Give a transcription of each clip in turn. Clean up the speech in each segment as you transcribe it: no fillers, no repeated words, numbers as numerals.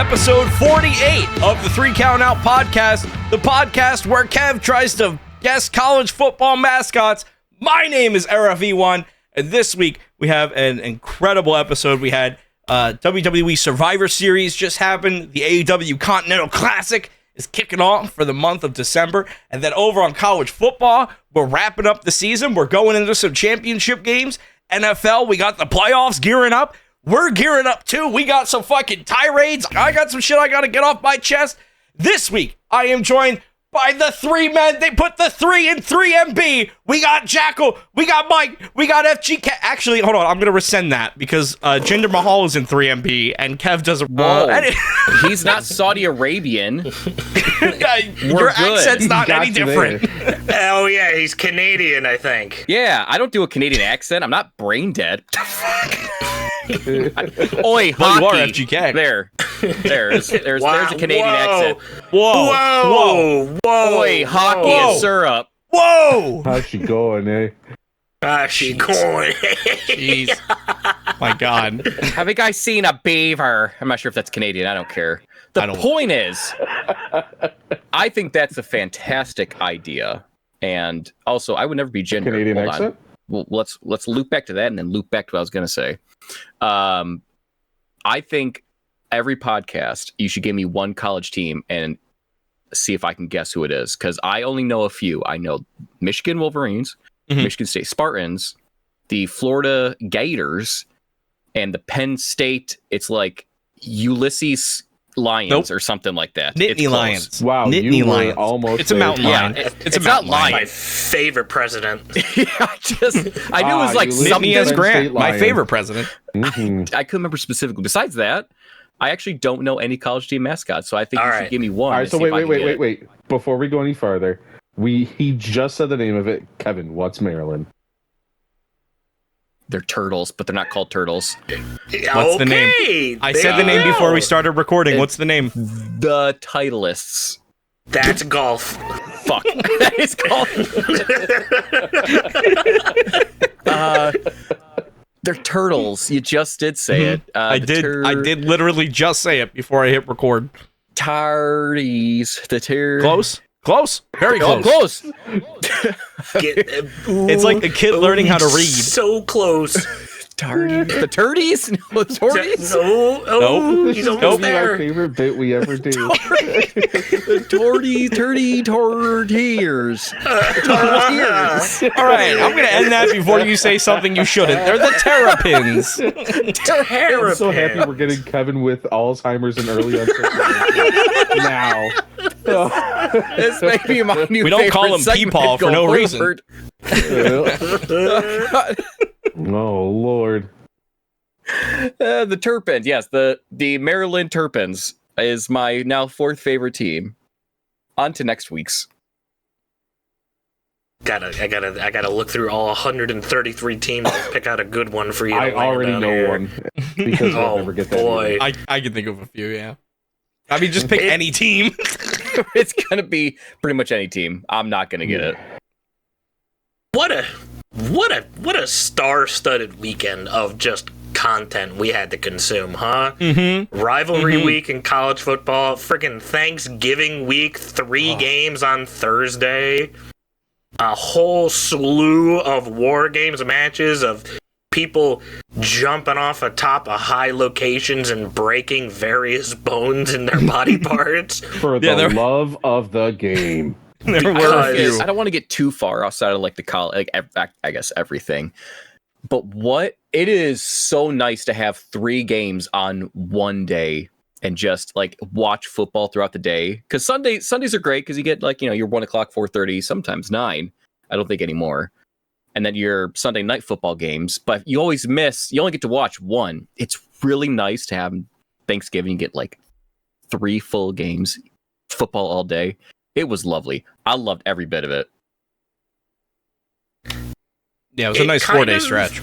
episode 48 of the 3 Count Out podcast, the podcast where Kev tries to guess college football mascots. My name is RFE1, and this week we have an incredible episode. We had WWE SurvivorSeries just happened. The AEW Continental Classic is kicking off for the month of December. And then over on college football, we're wrapping up the season. We're going into some championship games. NFL, we got the playoffs gearing up. We're gearing up too. We got some fucking tirades. I got some shit I got to get off my chest. This week, I am joined by the 3 men. They put the 3 in 3MB. We got Jackal. We got Mike. We got FGK. Actually, hold on. I'm going to rescind that because Jinder Mahal is in 3MB and Kev doesn't. He's not Saudi Arabian. Your accent's not any different. Oh, yeah. He's Canadian, I think. Yeah, I don't do a Canadian accent. I'm not brain dead. Oi, hockey. Well, you are FGK. There's a Canadian accent. Whoa. Oi, hockey and syrup. Whoa. How's she going, eh? How's she going? Jeez. My God. Have you guys seen a beaver? I'm not sure if that's Canadian. I don't care. The point is, I think that's a fantastic idea. And also, I would never be gender. Canadian accent? Well, let's loop back to that and then loop back to what I was going to say. I think every podcast, you should give me one college team and see if I can guess who it is. Because I only know a few. I know Michigan Wolverines, Michigan State Spartans, the Florida Gators, and the Penn State. It's like Ulysses Lions or something like that. Nittany Lions. Wow, Nittany you Lions. Were almost. It's a mountain lion. It's a mountain lion. My favorite president. I knew it was like something. Nittany S. Grant, my favorite president. I couldn't remember specifically. Besides that, I actually don't know any college team mascots, so I think you should give me one. All right, so wait. Before we go any farther, he just said the name of it. Kevin, what's Maryland? They're turtles, but they're not called turtles. What's the name? I said the name before we started recording. What's the name? The Titleists. That's golf. Fuck. That is golf. They're turtles. You just did say it. I did literally just say it before I hit record. Tardies. Close. Very close. Close. It's like a kid learning how to read. So close. Tardies. The turdies? No, the torties? No. He's almost there. Our favorite bit we ever do. The tortiers. All right, I'm going to end that before you say something you shouldn't. They're the Terrapins. I'm so happy we're getting Kevin with Alzheimer's and early onset now. This may be my new. We don't call him Peepaw for no reason. Oh Lord. The Terrapins, yes, the Maryland Terrapins is my now 4th favorite team. On to next week's. I gotta look through all 133 teams and pick out a good one for you. I already know one because I'll never get that. Boy, I can think of a few. Yeah, I mean, just pick any team. It's gonna be pretty much any team. I'm not gonna get it. What a star-studded weekend of just content we had to consume, huh? Rivalry week in college football, freaking Thanksgiving week, 3 games on Thursday, a whole slew of war games matches of people jumping off atop of high locations and breaking various bones in their body parts. For the love of the game. I don't want to get too far outside of like the college, I guess everything. But it is so nice to have 3 games on one day and just like watch football throughout the day. Because Sundays are great because you get like, your 1 o'clock, 4:30, sometimes 9. I don't think anymore. And then your Sunday night football games, but you only get to watch one. It's really nice to have Thanksgiving, you get like 3 full games, football all day. It was lovely. I loved every bit of it. Yeah, it was a nice 4-day stretch.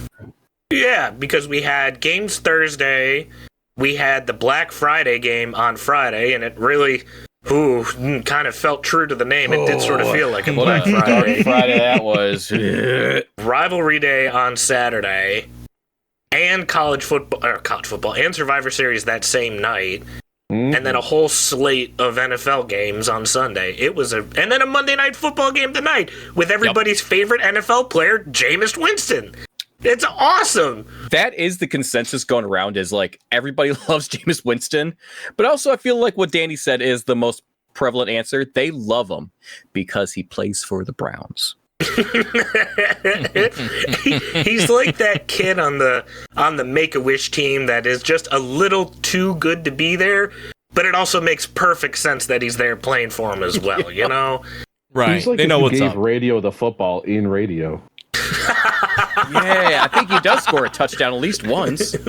Yeah, because we had games Thursday, we had the Black Friday game on Friday, and it really kind of felt true to the name. It did sort of feel like a Black Friday. Friday that was. Rivalry Day on Saturday, and college football and Survivor Series that same night. and then a whole slate of NFL games on Sunday. And then a Monday Night Football game tonight with everybody's favorite NFL player, Jameis Winston. It's awesome. That is the consensus going around, is like everybody loves Jameis Winston. But also I feel like what Danny said is the most prevalent answer. They love him because he plays for the Browns. He's like that kid on the Make-A-Wish team that is just a little too good to be there, but it also makes perfect sense that he's there playing for him as well, you know? Right. He's like they know what's gave up. radio the football in radio. Yeah, I think he does score a touchdown at least once. You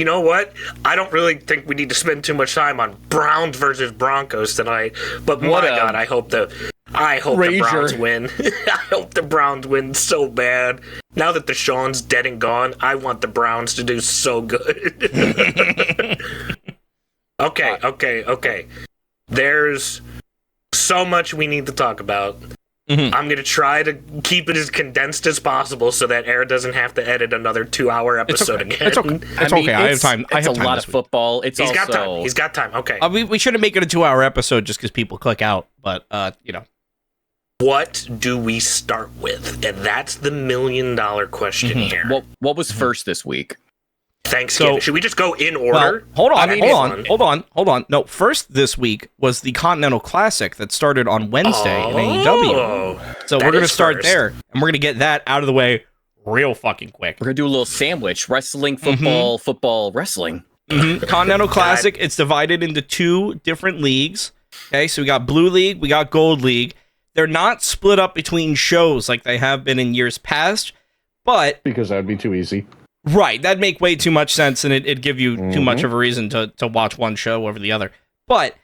know what? I don't really think we need to spend too much time on Browns versus Broncos tonight. But my God, I hope the Browns win. I hope the Browns win so bad. Now that Deshaun's dead and gone, I want the Browns to do so good. Okay. There's so much we need to talk about. Mm-hmm. I'm going to try to keep it as condensed as possible so that Air doesn't have to edit another 2-hour episode again. It's okay. I have time. It's a lot of football. He's got time. Okay. We shouldn't make it a 2-hour episode just because people click out. But, What do we start with? And that's the $1 million question here. What was first this week? Thanksgiving. So, should we just go in order? Well, hold on. No, first this week was the Continental Classic that started on Wednesday in AEW. So we're going to start there, and we're going to get that out of the way real fucking quick. We're going to do a little sandwich. Wrestling, football, football, wrestling. Continental Classic, it's divided into 2 different leagues. Okay, so we got Blue League, we got Gold League. They're not split up between shows like they have been in years past, but... Because that would be too easy. Right, that'd make way too much sense, and it'd give you too much of a reason to watch one show over the other. But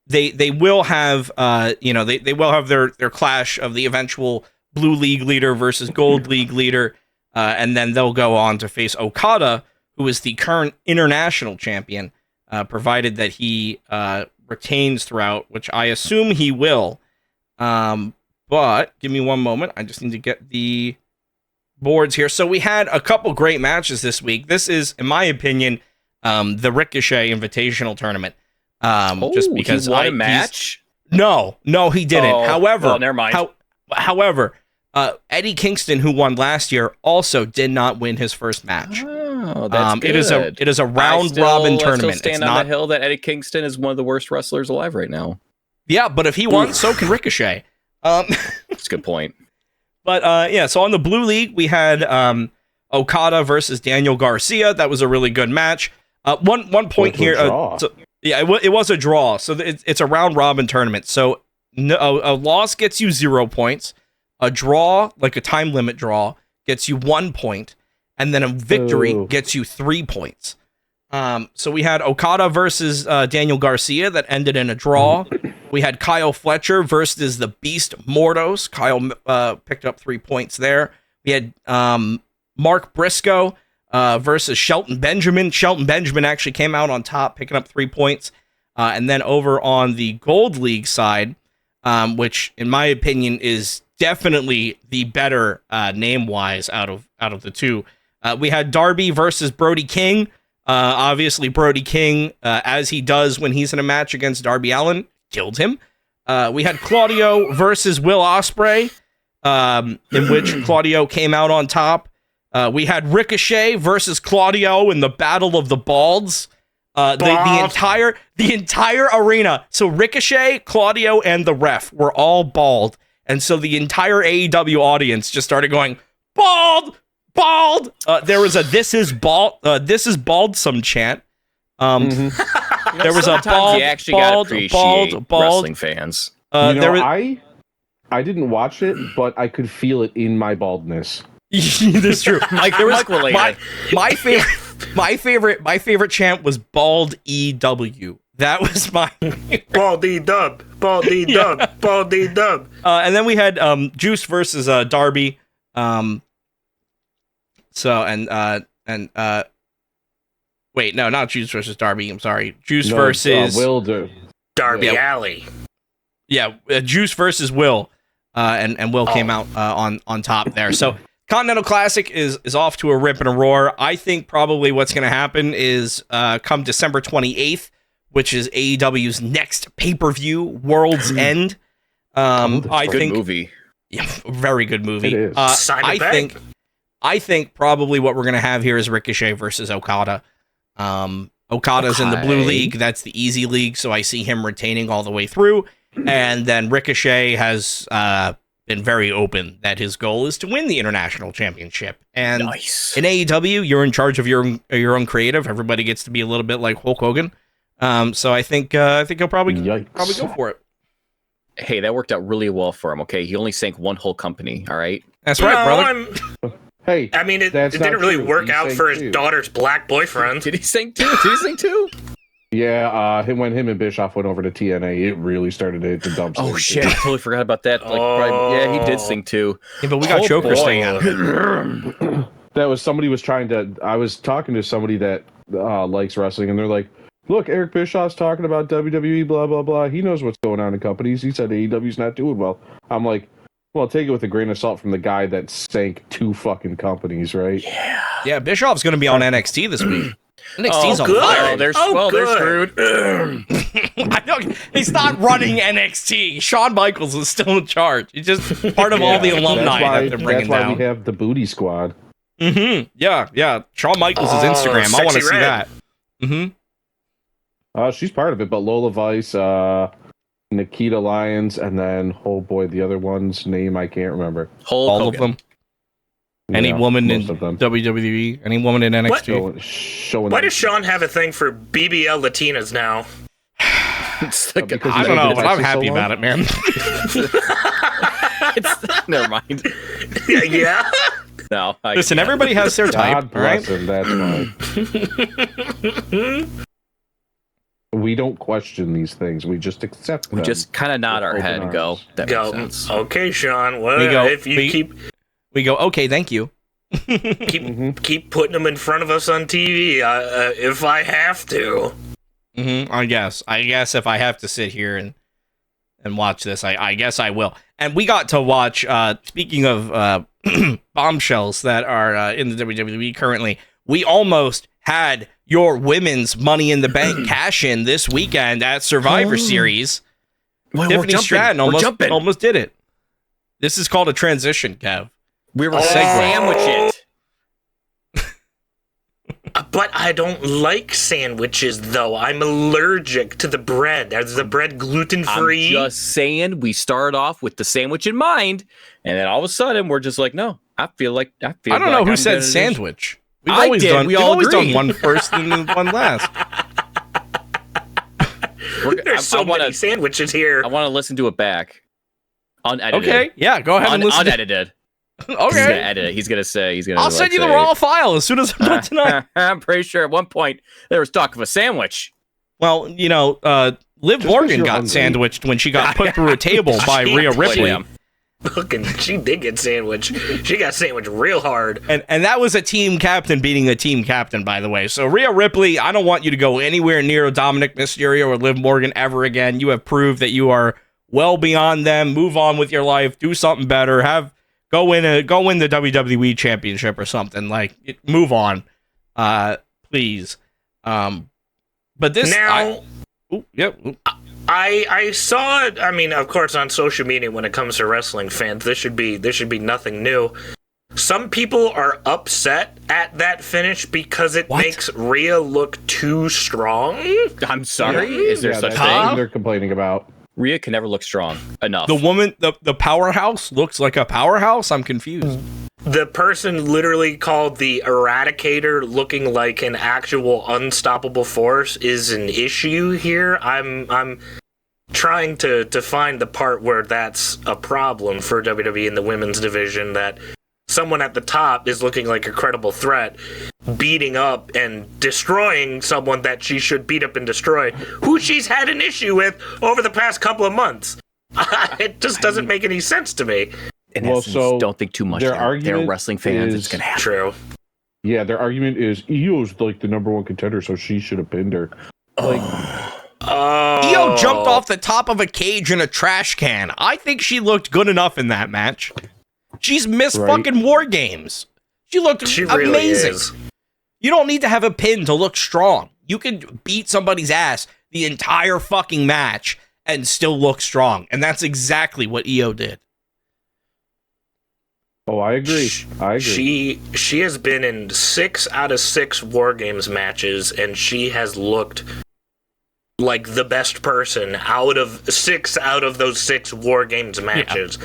they will have they will have their clash of the eventual Blue League leader versus Gold League leader, and then they'll go on to face Okada, who is the current international champion, provided that he retains throughout, which I assume he will. But give me one moment, I just need to get the boards here. So we had a couple great matches this week. This is, in my opinion, the Ricochet Invitational Tournament. Just because he won a match? No, he didn't. However, never mind. However, Eddie Kingston, who won last year, also did not win his first match. Oh, that's good. It is a round robin tournament. I still stand on the hill that Eddie Kingston is one of the worst wrestlers alive right now. Yeah, but if he won, so can Ricochet. That's a good point. But so on the Blue League, we had Okada versus Daniel Garcia. That was a really good match. One point here. It was a draw. So it's a round robin tournament. So a loss gets you 0 points. A draw, like a time limit draw, gets you 1 point. And then a victory gets you 3 points. So we had Okada versus Daniel Garcia that ended in a draw. We had Kyle Fletcher versus the Beast Mordos. Kyle picked up 3 points there. We had Mark Briscoe versus Shelton Benjamin. Shelton Benjamin actually came out on top, picking up 3 points. And then over on the Gold League side, which in my opinion is definitely the better name-wise out of the two, we had Darby versus Brody King. Obviously, Brody King, as he does when he's in a match against Darby Allin, killed him. We had Claudio versus Will Ospreay, in which Claudio came out on top. We had Ricochet versus Claudio in the Battle of the Balds. The entire arena. So Ricochet, Claudio, and the ref were all bald, and so the entire AEW audience just started going bald. There was a "This is baldsome" chant. There was a bald wrestling fans. I didn't watch it, but I could feel it in my baldness. That's true. My favorite chant was bald EW. That was my baldy dub. And then we had Juice versus Darby. Wait, no, not Juice versus Darby. I'm sorry. Juice versus Darby Alley. Yeah, Juice versus Will, and Will came out on top there. So Continental Classic is off to a rip and a roar. I think probably what's going to happen is come December 28th, which is AEW's next pay-per-view, World's End. I think movie. Yeah, very good movie. It is. I think probably what we're going to have here is Ricochet versus Okada. Okada's in the blue league. That's the easy league, so I see him retaining all the way through. And then Ricochet has been very open that his goal is to win the International Championship. And in AEW, you're in charge of your own creative. Everybody gets to be a little bit like Hulk Hogan. So I think he'll probably go for it. Hey, that worked out really well for him. Okay, he only sank one whole company. All right, that's right, brother. Hey, I mean, it didn't really work out for his daughter's black boyfriend. Did he sink two? Yeah, when him and Bischoff went over to TNA, it really started to hit the dumps. Oh shit, I totally forgot about that. Yeah, he did sing too. Yeah, but we got Joker staying out of it. That was somebody was trying to. I was talking to somebody that likes wrestling, and they're like, "Look, Eric Bischoff's talking about WWE, blah blah blah. He knows what's going on in companies. He said AEW's not doing well." I'm like, well, take it with a grain of salt from the guy that sank 2 fucking companies, right? Yeah, Bischoff's going to be on NXT this week. NXT's on good. fire. They're screwed. I know he's not running NXT. Shawn Michaels is still in charge. He's just part of all the alumni that they're bringing down. That's why we have the Booty Squad. Mm-hmm. Yeah. Shawn Michaels' Instagram. I want to see that. Mm-hmm. She's part of it, but Lola Vice, Nikita Lyons, and then the other one's name I can't remember. All of them. Any woman in WWE, any woman in NXT. Why does Sean have a thing for BBL Latinas now? I don't know, but I'm happy about it, man. Never mind. Yeah. No. Listen, everybody has their type. God bless him. That's fine. We don't question these things. We just accept them. We just kind of nod our head and go. That makes sense. Okay, Sean. Well, if you we go, okay, thank you. keep putting them in front of us on TV if I have to. Mm-hmm, I guess if I have to sit here and watch this, I guess I will. And we got to watch, speaking of bombshells that are in the WWE currently, we almost had your women's Money in the Bank cash in this weekend at Survivor Series. Tiffany Stratton almost did it. This is called a transition, Kev. We were sandwich it. But I don't like sandwiches, though. I'm allergic to the bread. Is the bread gluten-free? I'm just saying, we started off with the sandwich in mind, and then all of a sudden, we're just like, no, I don't know who said sandwich. We've always done one first and one last. There's so many sandwiches here. I want to listen to it back. Unedited. Okay, yeah, go ahead and listen. Unedited. Okay. He's gonna edit it. He's gonna say. I'll send you the raw file as soon as I'm done tonight. I'm pretty sure at one point there was talk of a sandwich. Well, Liv Morgan got sandwiched when she got put through a table by Rhea Ripley. Looking, she did get sandwiched. She got sandwiched real hard. And that was a team captain beating a team captain, by the way. So Rhea Ripley, I don't want you to go anywhere near Dominic Mysterio or Liv Morgan ever again. You have proved that you are well beyond them. Move on with your life. Do something better. Go win the WWE Championship or something. Move on, please. But this now, I saw it. I mean, of course, on social media when it comes to wrestling fans, this should be nothing new. Some people are upset at that finish because it makes Rhea look too strong. I'm sorry. Is there such thing? They're complaining about. Rhea can never look strong enough. The woman, the powerhouse, looks like a powerhouse. I'm confused. The person literally called the Eradicator looking like an actual unstoppable force is an issue here. I'm trying to find the part where that's a problem for WWE in the women's division, that someone at the top is looking like a credible threat, beating up and destroying someone that she should beat up and destroy, who she's had an issue with over the past couple of months. It just doesn't make any sense to me. In essence, don't think too much. They're wrestling fans. It's going to happen. True. Yeah, their argument is Io's like the number one contender, so she should have pinned her. Io jumped off the top of a cage in a trash can. I think she looked good enough in that match. She's missed fucking War Games. She looked amazing. Really is. You don't need to have a pin to look strong. You can beat somebody's ass the entire fucking match and still look strong. And that's exactly what Io did. Oh, I agree. She has been in 6 out of 6 War Games matches, and she has looked like the best person out of 6 out of those 6 War Games matches.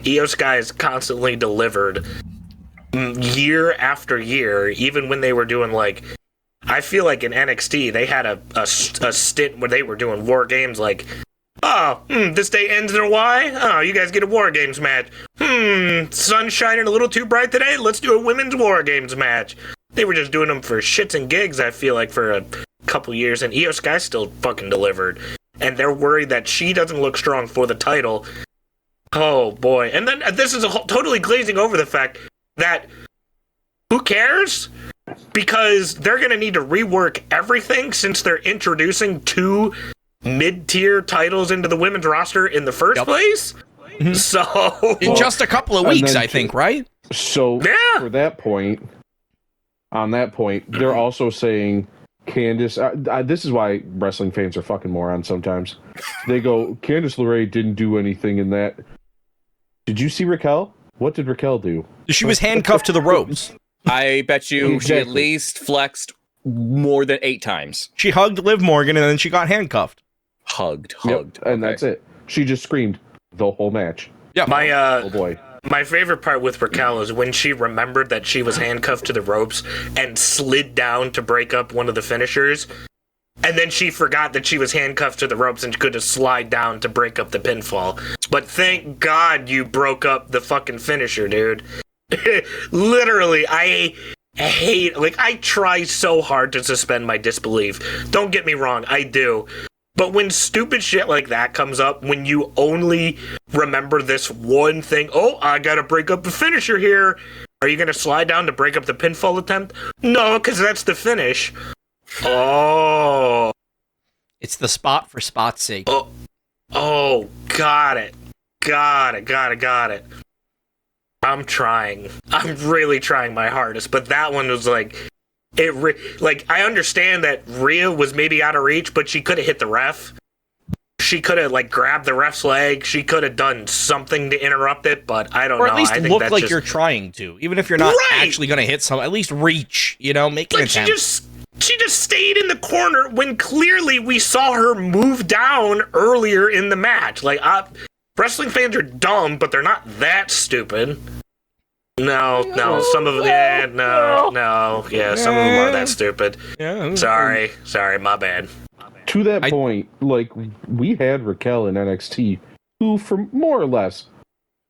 Yeah. Io Sky has constantly delivered year after year, even when they were doing like, I feel like in NXT, they had a stint where they were doing War Games like, this day ends in a Y? Oh, you guys get a War Games match. Sun's shining a little too bright today? Let's do a women's War Games match. They were just doing them for shits and gigs, I feel like, for a couple years, and Io Sky still fucking delivered. And they're worried that she doesn't look strong for the title. Oh, boy. And then this is totally glazing over the fact that who cares? Because they're going to need to rework everything since they're introducing 2 mid-tier titles into the women's roster in the first place. Mm-hmm. So in just a couple of weeks, I think, right? So for that point, on that point, they're also saying Candice. This is why wrestling fans are fucking morons sometimes. They go, Candice LeRae didn't do anything in that. Did you see Raquel? What did Raquel do? She was handcuffed to the ropes. I bet you she at least flexed more than 8 times. She hugged Liv Morgan and then she got handcuffed. Hugged. And that's it. She just screamed the whole match. Yeah. Oh boy. My favorite part with Raquel is when she remembered that she was handcuffed to the ropes and slid down to break up one of the finishers. And then she forgot that she was handcuffed to the ropes and could just slide down to break up the pinfall. But thank God you broke up the fucking finisher, dude. Literally, I hate, like, I try so hard to suspend my disbelief. Don't get me wrong, I do. But when stupid shit like that comes up, when you only remember this one thing, I gotta break up the finisher here. Are you gonna slide down to break up the pinfall attempt? No, because that's the finish. Oh. It's the spot for spot's sake. Oh, got it. Got it. I'm trying. I'm really trying my hardest, but that one was like... I understand that Rhea was maybe out of reach, but she could have hit the ref. She could have, grabbed the ref's leg. She could have done something to interrupt it, but I don't know. Or at least I think look like you're trying to. Even if you're not actually going to hit some, at least reach, make an attempt. She just stayed in the corner when clearly we saw her move down earlier in the match. Wrestling fans are dumb, but they're not that stupid. No, some of them, some of them are that stupid. Yeah. Sorry, my bad. To that point, we had Raquel in NXT, who, for more or less,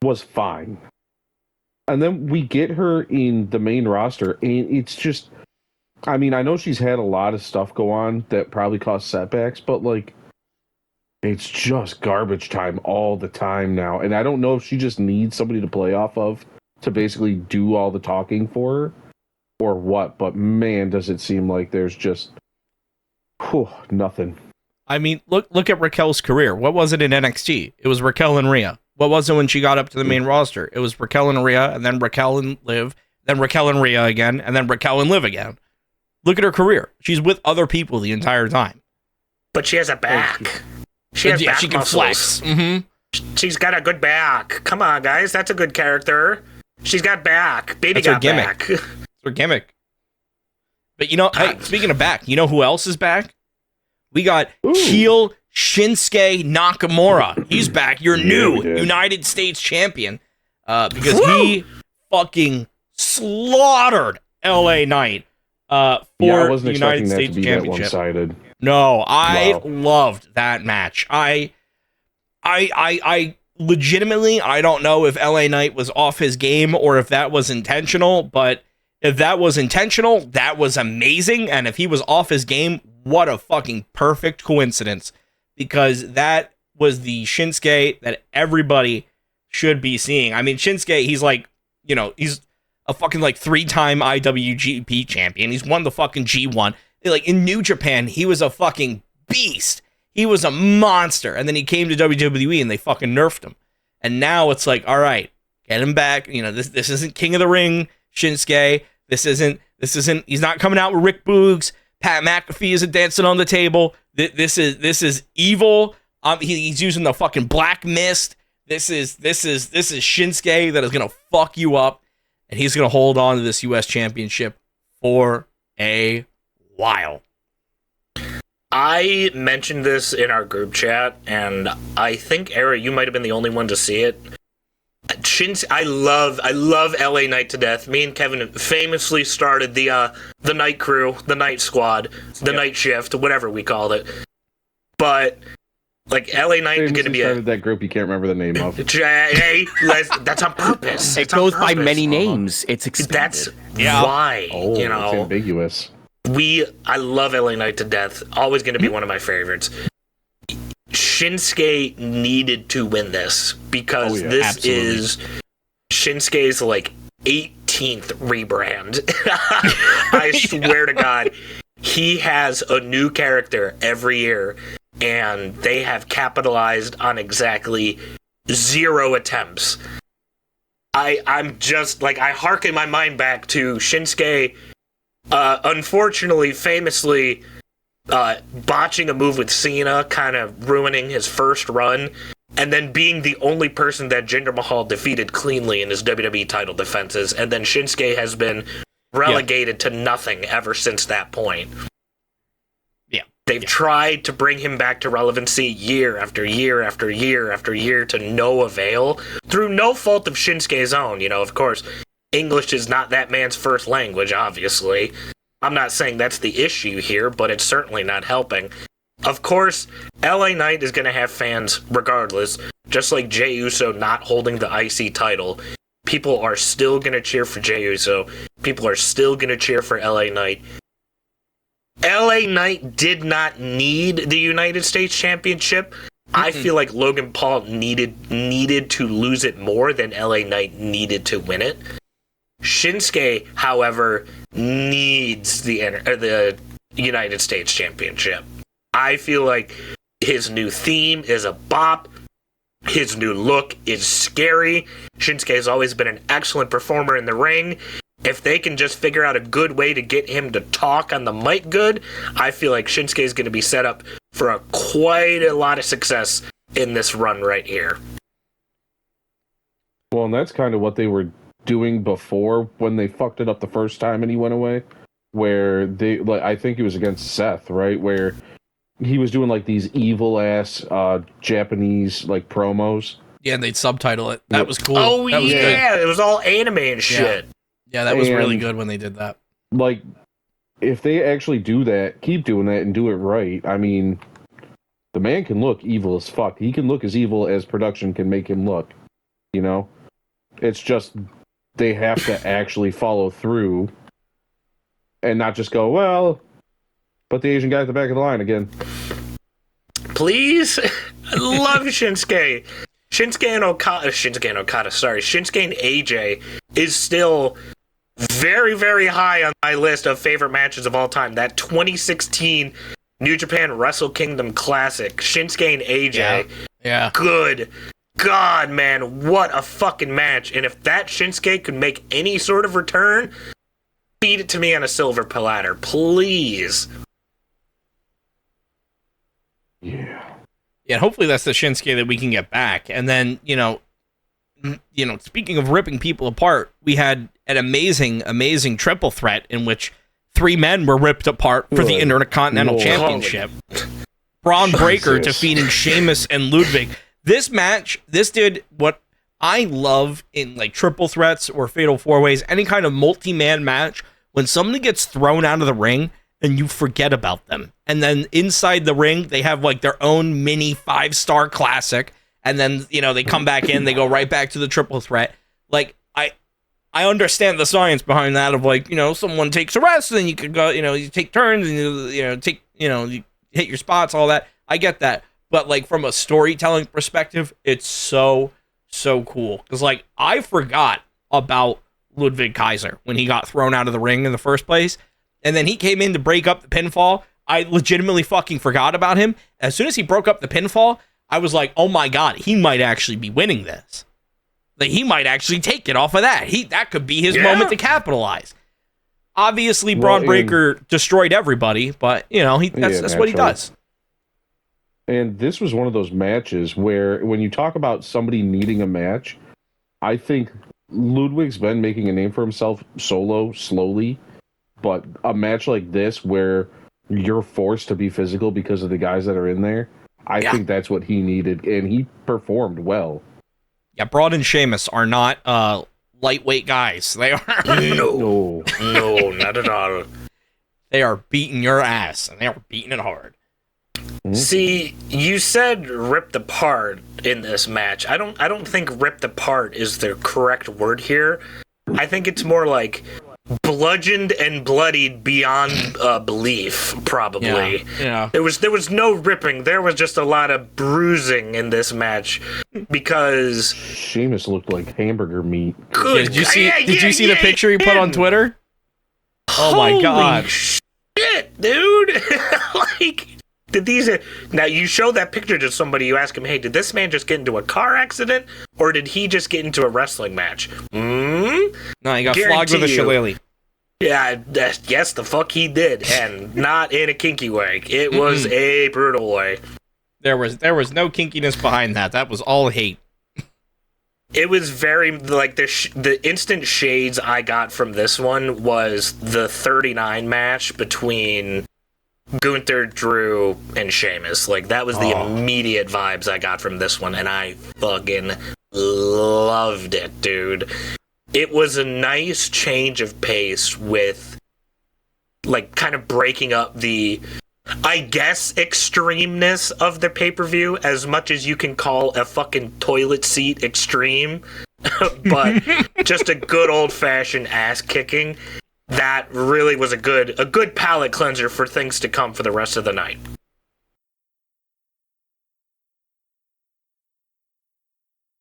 was fine. And then we get her in the main roster, and it's just, I know she's had a lot of stuff go on that probably caused setbacks, but, it's just garbage time all the time now. And I don't know if she just needs somebody to play off of to basically do all the talking for her or what, but man, does it seem like there's just nothing. Look at Raquel's career. What was it in NXT? It was Raquel and Rhea. What was it when she got up to the main roster? It was Raquel and Rhea, and then Raquel and Liv, then Raquel and Rhea again, and then Raquel and Liv again. Look at her career. She's with other people the entire time. But she has a back. She has back she can muscles. Flex. Mm-hmm. She's got a good back. Come on, guys. That's a good character. She's got back. Baby got back. That's her gimmick. But hey, speaking of back, you know who else is back? We got heel Shinsuke Nakamura. He's back. Your new United States champion. Because he fucking slaughtered LA Knight for the United States Championship. No, I loved that match. I legitimately, I don't know if LA Knight was off his game or if that was intentional, but if that was intentional, that was amazing. And if he was off his game, what a fucking perfect coincidence, because that was the Shinsuke that everybody should be seeing. Shinsuke, he's he's a fucking 3-time IWGP champion. He's won the fucking G1. In New Japan, he was a fucking beast. He was a monster. And then he came to WWE and they fucking nerfed him. And now it's all right, Get him back. You know, this isn't King of the Ring Shinsuke. This isn't. He's not coming out with Rick Boogs. Pat McAfee isn't dancing on the table. This is evil. He's using the fucking black mist. This is Shinsuke that is gonna fuck you up, and he's gonna hold on to this U.S. Championship for a while. I mentioned this in our group chat, and I think, Era, you might have been the only one to see it. I love LA Knight to death. Me and Kevin famously started the Night Crew, the Night Squad, the Night Shift, whatever we called it. But like LA Knight is going to be that group you can't remember the name of. Hey, that's on purpose. It goes by many names. It's expanded. That's why. Oh, you know, it's ambiguous. I love LA Knight to death. Always going to be one of my favorites. Shinsuke needed to win this because this is Shinsuke's like 18th rebrand. I swear to God, he has a new character every year, and they have capitalized on exactly 0 attempts. I'm just like, I harken my mind back to Shinsuke, unfortunately, famously, botching a move with Cena, kind of ruining his first run, and then being the only person that Jinder Mahal defeated cleanly in his WWE title defenses, and then Shinsuke has been relegated to nothing ever since that point. Yeah. They've tried to bring him back to relevancy year after year after year after year to no avail, through no fault of Shinsuke's own. You know, of course, English is not that man's first language, obviously. I'm not saying that's the issue here, but it's certainly not helping. Of course, LA Knight is going to have fans regardless, just like Jey Uso not holding the IC title. People are still going to cheer for Jey Uso. People are still going to cheer for LA Knight. LA Knight did not need the United States Championship. I feel like Logan Paul needed to lose it more than LA Knight needed to win it. Shinsuke, however, needs the United States Championship. I feel like his new theme is a bop. His new look is scary. Shinsuke has always been an excellent performer in the ring. If they can just figure out a good way to get him to talk on the mic good, I feel like Shinsuke is going to be set up for quite a lot of success in this run right here. Well, and that's kind of what they were doing before when they fucked it up the first time and he went away, where they, like, I think it was against Seth, right, where he was doing like these evil ass Japanese like promos. Yeah, and they'd subtitle it. That was cool. Oh that was yeah, good. It was all anime and shit. Yeah, that was really good when they did that. Like, if they actually do that, keep doing that and do it right, I mean, the man can look evil as fuck. He can look as evil as production can make him look, you know? It's just they have to actually follow through and not just go, well, put the Asian guy at the back of the line again. Please? I love Shinsuke. Shinsuke and Okada, Shinsuke and AJ is still very, very high on my list of favorite matches of all time. That 2016 New Japan Wrestle Kingdom Classic, Shinsuke and AJ. Yeah. Good God, man, what a fucking match. And if that Shinsuke could make any sort of return, feed it to me on a silver platter, please. Yeah. Yeah, hopefully that's the Shinsuke that we can get back. And then, you know, speaking of ripping people apart, we had an amazing triple threat in which 3 men were ripped apart for the Intercontinental Championship. Braun Breaker defeating Sheamus and Ludwig. This match, this did what I love in like triple threats or fatal 4-ways, any kind of multi-man match, when somebody gets thrown out of the ring and you forget about them. And then inside the ring, they have like their own mini 5-star classic. And then, you know, they come back in, they go right back to the triple threat. Like, I understand the science behind that of like, you know, someone takes a rest, and then you could go, you know, you take turns and you hit your spots, all that. I get that. But like from a storytelling perspective, it's so cool. Because like I forgot about Ludwig Kaiser when he got thrown out of the ring in the first place. And then he came in to break up the pinfall. I legitimately fucking forgot about him. As soon as he broke up the pinfall, I was like, oh my God, he might actually be winning this. that he might actually take it off of that. That could be his moment to capitalize. Obviously, Braun Breaker destroyed everybody, but that's what he does. And this was one of those matches where, when you talk about somebody needing a match, I think Ludwig's been making a name for himself solo, slowly, but a match like this where you're forced to be physical because of the guys that are in there, I think that's what he needed, and he performed well. Yeah, Braun and Sheamus are not lightweight guys. They are no, not at all. They are beating your ass, and they are beating it hard. See, you said ripped apart in this match. I don't think ripped apart is the correct word here. I think it's more like bludgeoned and bloodied beyond belief, probably. Yeah. There was no ripping. There was just a lot of bruising in this match because Sheamus looked like hamburger meat. Did you see the picture he put on Twitter? Oh my god. Shit, dude. Like, did these now you show that picture to somebody, you ask him, hey, did this man just get into a car accident or did he just get into a wrestling match? No, he got flogged with a shillelagh. Yeah, yes, the fuck he did, and not in a kinky way. It was a brutal way. There was no kinkiness behind that. That was all hate. It was very, like, the instant shades I got from this one was the 39 match between Gunther, Drew, and Sheamus. Like, that was the immediate vibes I got from this one, and I fucking loved it, dude. It was a nice change of pace with, like, kind of breaking up the, I guess, extremeness of the pay-per-view, as much as you can call a fucking toilet seat extreme, but just a good old-fashioned ass-kicking. That really was a good palate cleanser for things to come for the rest of the night.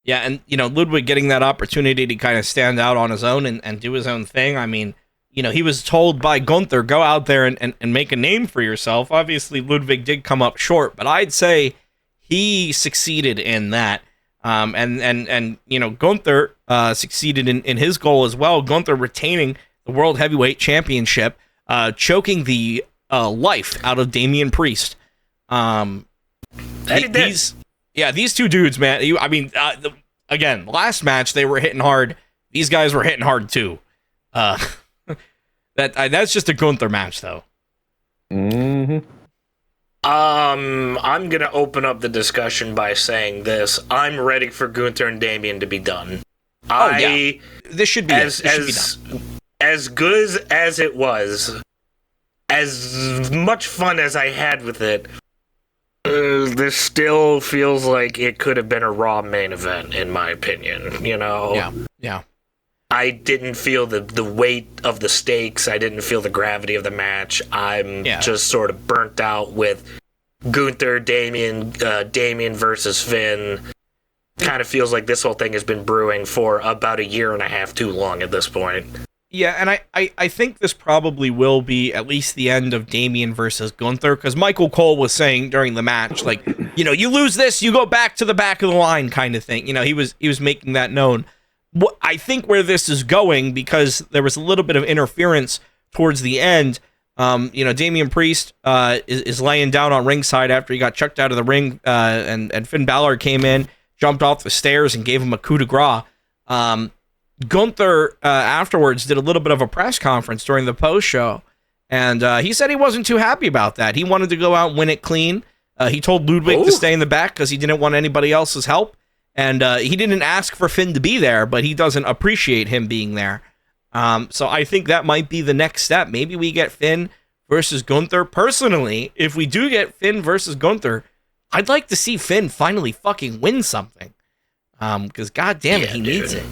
Yeah, and, Ludwig getting that opportunity to kind of stand out on his own and do his own thing. I mean, he was told by Gunther, go out there and make a name for yourself. Obviously, Ludwig did come up short, but I'd say he succeeded in that. And Gunther succeeded in his goal as well. Gunther retaining the World Heavyweight Championship, choking the life out of Damian Priest. These two dudes, man. Again, last match they were hitting hard. These guys were hitting hard too. That's just a Gunther match, though. I'm gonna open up the discussion by saying this: I'm ready for Gunther and Damian to be done. This should be as good as it was, as much fun as I had with it. This still feels like it could have been a Raw main event, in my opinion. Yeah. I didn't feel the weight of the stakes. I didn't feel the gravity of the match. I'm just sort of burnt out with Gunther, Damian versus Finn. Kind of feels like this whole thing has been brewing for about a year and a half too long at this point. Yeah, and I think this probably will be at least the end of Damian versus Gunther, because Michael Cole was saying during the match, like, you lose this, you go back to the back of the line kind of thing. He was making that known. I think where this is going, because there was a little bit of interference towards the end, Damian Priest is laying down on ringside after he got chucked out of the ring, and Finn Balor came in, jumped off the stairs, and gave him a coup de grace. Gunther afterwards did a little bit of a press conference during the post show, and he said he wasn't too happy about that. He wanted to go out and win it clean. He told Ludwig to stay in the back because he didn't want anybody else's help, and he didn't ask for Finn to be there, but he doesn't appreciate him being there. So I think that might be the next step. Maybe we get Finn versus Gunther. Personally, if we do get Finn versus Gunther, I'd like to see Finn finally fucking win something, because goddamn it, he needs it.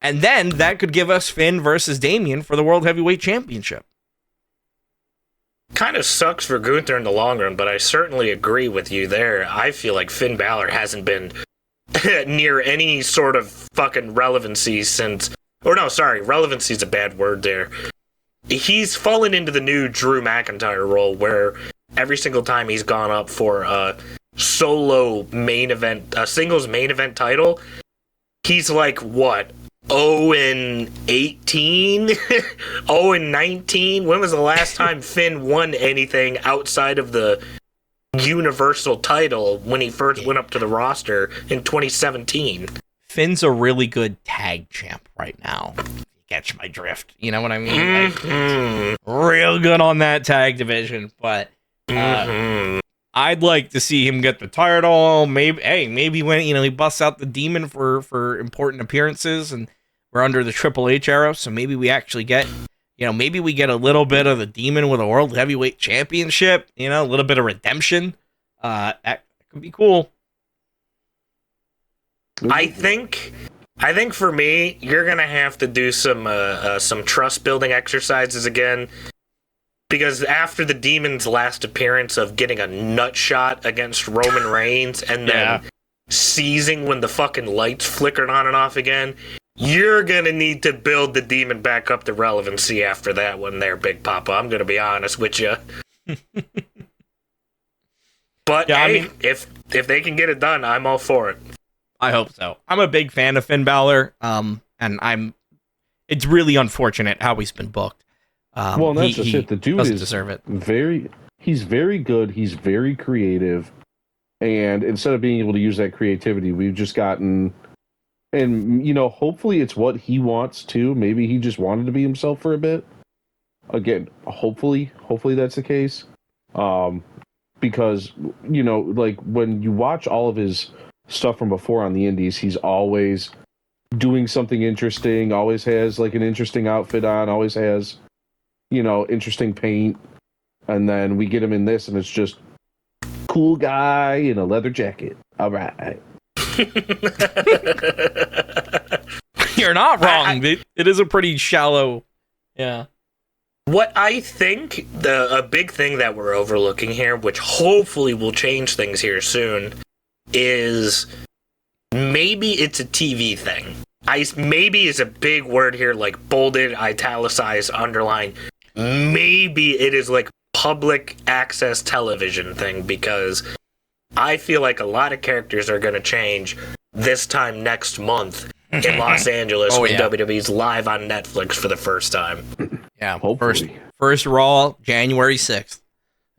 And then that could give us Finn versus Damian for the World Heavyweight Championship. Kind of sucks for Gunther in the long run, but I certainly agree with you there. I feel like Finn Balor hasn't been near any sort of fucking relevancy since... relevancy is a bad word there. He's fallen into the new Drew McIntyre role, where every single time he's gone up for a solo main event, a singles main event title, he's like, what, 0-18? 0-19? When was the last time Finn won anything outside of the Universal title when he first went up to the roster in 2017? Finn's a really good tag champ right now. Catch my drift. You know what I mean? Like, real good on that tag division, but I'd like to see him get the title. Maybe when he busts out the demon for important appearances, and we're under the Triple H era, so maybe we actually get maybe we get a little bit of the demon with a World Heavyweight Championship. A little bit of redemption. That could be cool. I think for me, you're gonna have to do some trust building exercises again, because after the Demon's last appearance of getting a nut shot against Roman Reigns and then seizing when the fucking lights flickered on and off again, you're gonna need to build the Demon back up to relevancy after that one, there, Big Papa. I'm gonna be honest with you. But if they can get it done, I'm all for it. I hope so. I'm a big fan of Finn Balor, and it's really unfortunate how he's been booked. Well, that's just it. The dude doesn't deserve it. He's very good. He's very creative, and instead of being able to use that creativity, we've just gotten, and hopefully it's what he wants too. Maybe he just wanted to be himself for a bit. Again, hopefully that's the case. Because like when you watch all of his stuff from before on the indies, he's always doing something interesting, always has like an interesting outfit on, always has interesting paint, and then we get him in this and it's just cool guy in a leather jacket. All right. You're not wrong. It is a pretty shallow. What I think a big thing that we're overlooking here, which hopefully will change things here soon, is maybe it's a TV thing. Maybe is a big word here, like bolded, italicized, underlined. Maybe it is like public access television thing, because I feel like a lot of characters are going to change this time next month in Los Angeles when WWE's live on Netflix for the first time. Yeah, first Raw, January 6th.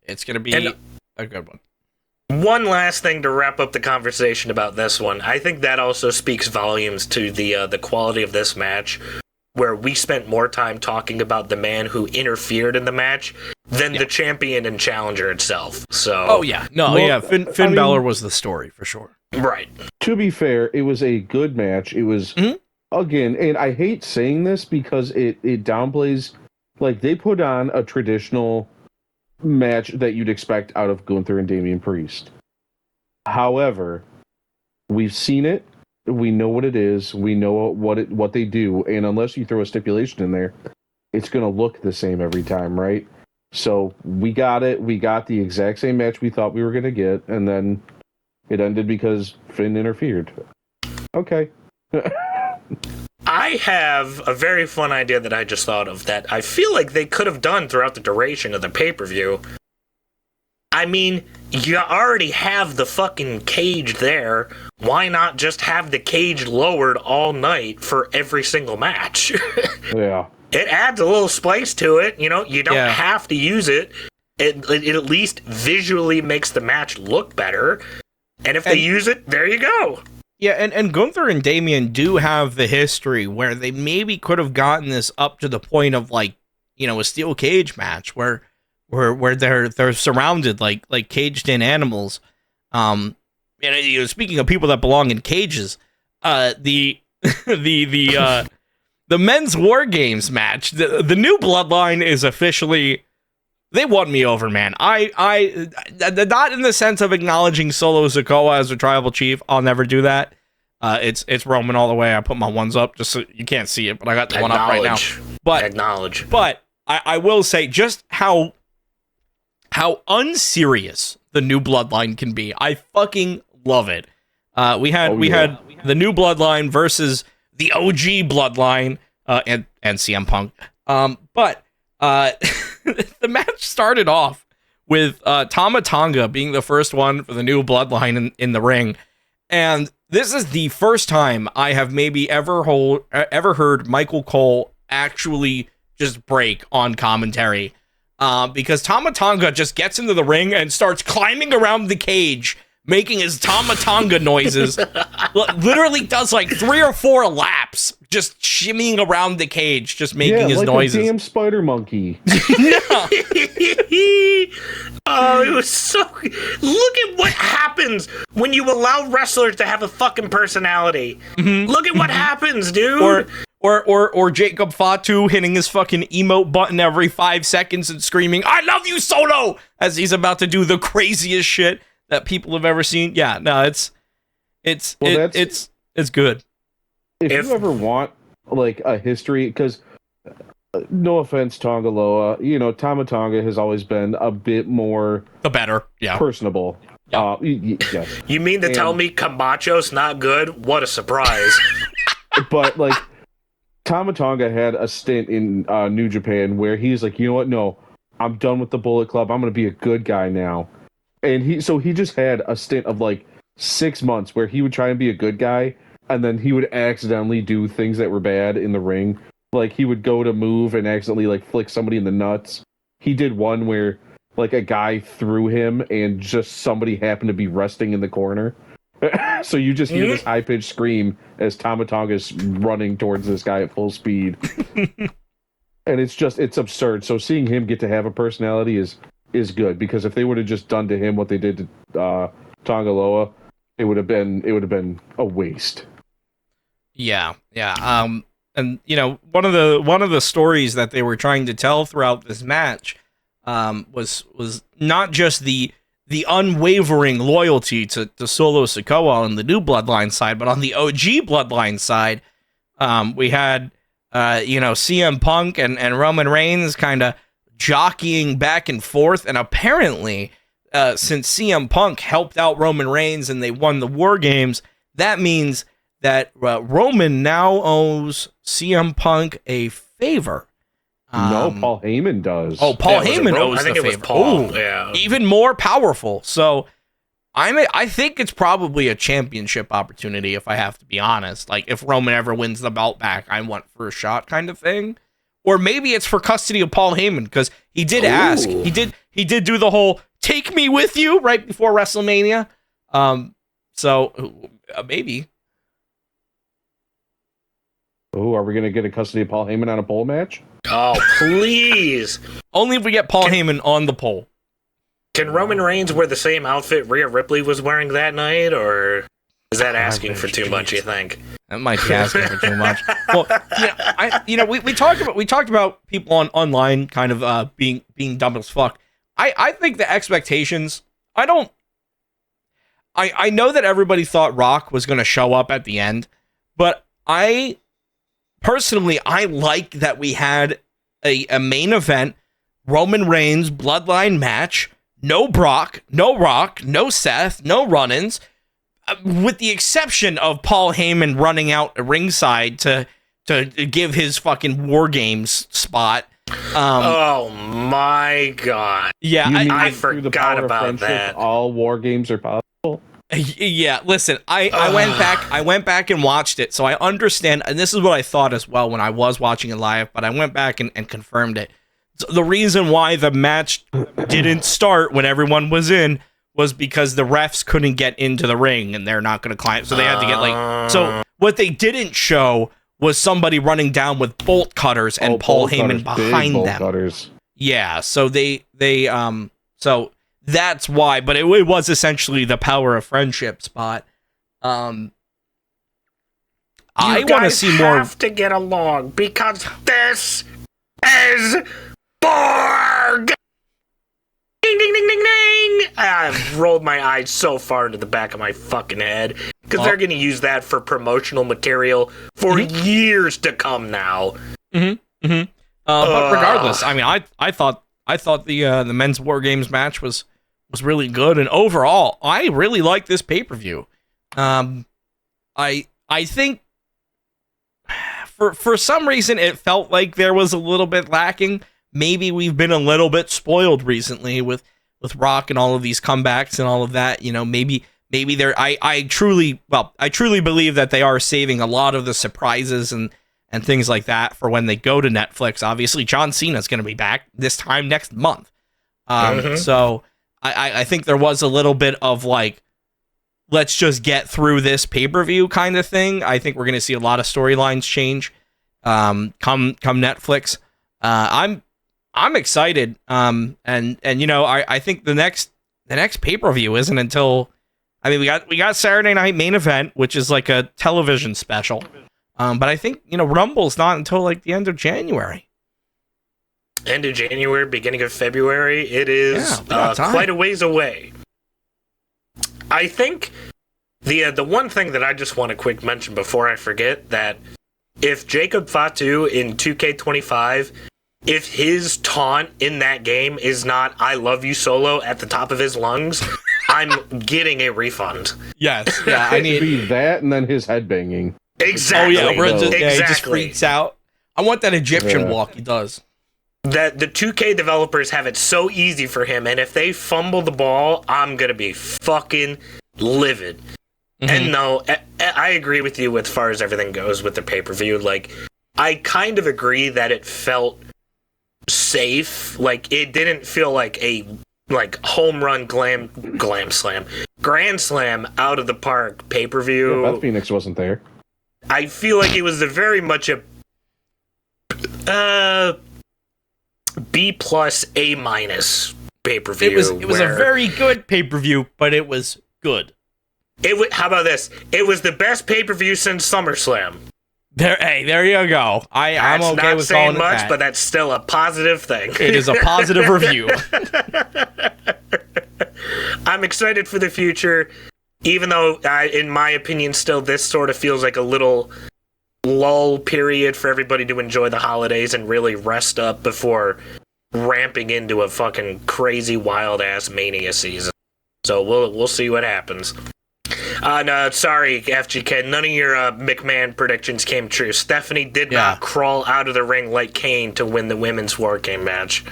It's going to be a good one. One last thing to wrap up the conversation about this one. I think that also speaks volumes to the quality of this match, where we spent more time talking about the man who interfered in the match than the champion and challenger itself. So. Finn Balor was the story for sure. Right. To be fair, it was a good match. It was again, and I hate saying this because it downplays, like, they put on a traditional match that you'd expect out of Gunther and Damian Priest. However, we've seen it. We know what it is. We know what they do. And unless you throw a stipulation in there, it's going to look the same every time, right? So we got it. We got the exact same match we thought we were going to get. And then it ended because Finn interfered. Okay. I have a very fun idea that I just thought of that I feel like they could have done throughout the duration of the pay-per-view. I mean, you already have the fucking cage there. Why not just have the cage lowered all night for every single match? Yeah. It adds a little spice to it. You don't have to use it. It at least visually makes the match look better. And if they use it, there you go. Yeah, and Gunther and Damian do have the history where they maybe could have gotten this up to the point of, like, a steel cage match where they're surrounded like caged in animals. Speaking of people that belong in cages, the men's War Games match, the new Bloodline is officially. They won me over, man. I not in the sense of acknowledging Solo Sikoa as a tribal chief. I'll never do that. It's Roman all the way. I put my ones up just so you can't see it, but I got the one up right now. But I will say just how unserious the new Bloodline can be. I fucking love it. We had the new Bloodline versus the OG Bloodline and CM Punk. But the match started off with Tama Tonga being the first one for the new Bloodline in the ring, And this is the first time I have maybe ever heard Michael Cole actually just break on commentary. Because Tama Tonga just gets into the ring and starts climbing around the cage, making his Tama Tonga noises. Literally does like 3 or 4 laps, just shimmying around the cage, just making his like noises. A damn spider monkey. Oh, it was so. Look at what happens when you allow wrestlers to have a fucking personality. Look at what happens, dude. Or Jacob Fatu hitting his fucking emote button every 5 seconds and screaming, "I love you, Solo!" as he's about to do the craziest shit that people have ever seen. Yeah, no, it's good. If you ever want like a history, because no offense, Tongaloa, Tama Tonga has always been a bit more personable. Yes. You mean to tell me Camacho's not good? What a surprise. But like Tama Tonga had a stint in New Japan where he's like, you know what? No, I'm done with the Bullet Club. I'm going to be a good guy now. And he just had a stint of like 6 months where he would try and be a good guy, and then he would accidentally do things that were bad in the ring. Like he would go to move and accidentally like flick somebody in the nuts. He did one where like a guy threw him and just somebody happened to be resting in the corner. So you just hear this high-pitched scream as Tama Tonga's running towards this guy at full speed. And it's absurd. So seeing him get to have a personality is good, because if they would have just done to him what they did to Tongaloa, it would have been a waste. Yeah. And one of the stories that they were trying to tell throughout this match was not just the unwavering loyalty to Solo Sikoa on the new Bloodline side, but on the OG Bloodline side, we had CM Punk and Roman Reigns kind of jockeying back and forth, and apparently since CM Punk helped out Roman Reigns and they won the War Games, that means that Roman now owes CM Punk a favor. No, Paul Heyman does. Oh, Paul Heyman owes the favor. I think it was Paul. Yeah. Even more powerful. So I think it's probably a championship opportunity, if I have to be honest. Like, if Roman ever wins the belt back, I want first shot kind of thing. Or maybe it's for custody of Paul Heyman, because he did ask. He did do the whole "take me with you" right before WrestleMania. So maybe. Oh, are we going to get a custody of Paul Heyman on a pole match? Oh, please. Only if we get Paul Heyman on the pole. Can Roman Reigns wear the same outfit Rhea Ripley was wearing that night, or is that asking for too much, you think? That might be asking for too much. Well, we talked about people online kind of being dumb as fuck. I think the expectations, I know that everybody thought Rock was going to show up at the end, but personally, I like that we had a main event, Roman Reigns Bloodline match, no Brock, no Rock, no Seth, no run-ins, with the exception of Paul Heyman running out ringside to give his fucking War Games spot. Oh my god! Yeah, I forgot about that. All War Games are possible. Yeah, listen, I went back and watched it, so I understand, and this is what I thought as well when I was watching it live, but I went back and confirmed it. So the reason why the match didn't start when everyone was in was because the refs couldn't get into the ring, and they're not going to climb, so they had to get so what they didn't show was somebody running down with bolt cutters and Paul Heyman behind them. Cutters. Yeah, so so that's why, but it was essentially the power of friendship spot. I want to see more. You have to get along, because this is Borg. Ding ding ding ding ding. I've rolled my eyes so far into the back of my fucking head, because they're going to use that for promotional material for years to come now. But regardless, I mean, I thought the men's War Games match was really good, and overall, I really like this pay-per-view. I think for some reason it felt like there was a little bit lacking. Maybe we've been a little bit spoiled recently with Rock and all of these comebacks and all of that. Maybe maybe I truly believe that they are saving a lot of the surprises and things like that for when they go to Netflix. Obviously, John Cena's going to be back this time next month. So I think there was a little bit of like, let's just get through this pay-per-view kind of thing. I think we're going to see a lot of storylines change come Netflix. I'm excited. And you know, I think the next pay-per-view isn't until, I mean, we got Saturday Night Main Event, which is like a television special. But I think, you know, Rumble's not until like the end of January. End of January, beginning of February. It is quite a ways away. I think the one thing that I just want to quick mention before I forget, that if Jacob Fatu in 2K25, if his taunt in that game is not "I love you, Solo" at the top of his lungs, I'm getting a refund. Yes, yeah, I need be that, and then his head banging. Exactly. Oh yeah, exactly. He just freaks out. I want that Egyptian walk he does. That the 2K developers have it so easy for him, and if they fumble the ball, I'm gonna be fucking livid. And no, I agree with you as far as everything goes with the pay-per-view. Like, I kind of agree that it felt safe. Like, it didn't feel like a home run grand slam out of the park pay-per-view. Yeah, Beth Phoenix wasn't there. I feel like it was very much a B plus A minus pay-per-view. It was a very good pay-per-view, but it was good. How about this? It was the best pay-per-view since SummerSlam. There you go. I'm okay with calling it much, that. but that's still a positive thing. It is a positive review. I'm excited for the future, even though, in my opinion, still this sort of feels like a little lull period for everybody to enjoy the holidays and really rest up before ramping into a fucking crazy wild ass Mania season. So we'll see what happens. No, sorry, FGK. None of your McMahon predictions came true. Stephanie did not crawl out of the ring like Kane to win the women's War Game match.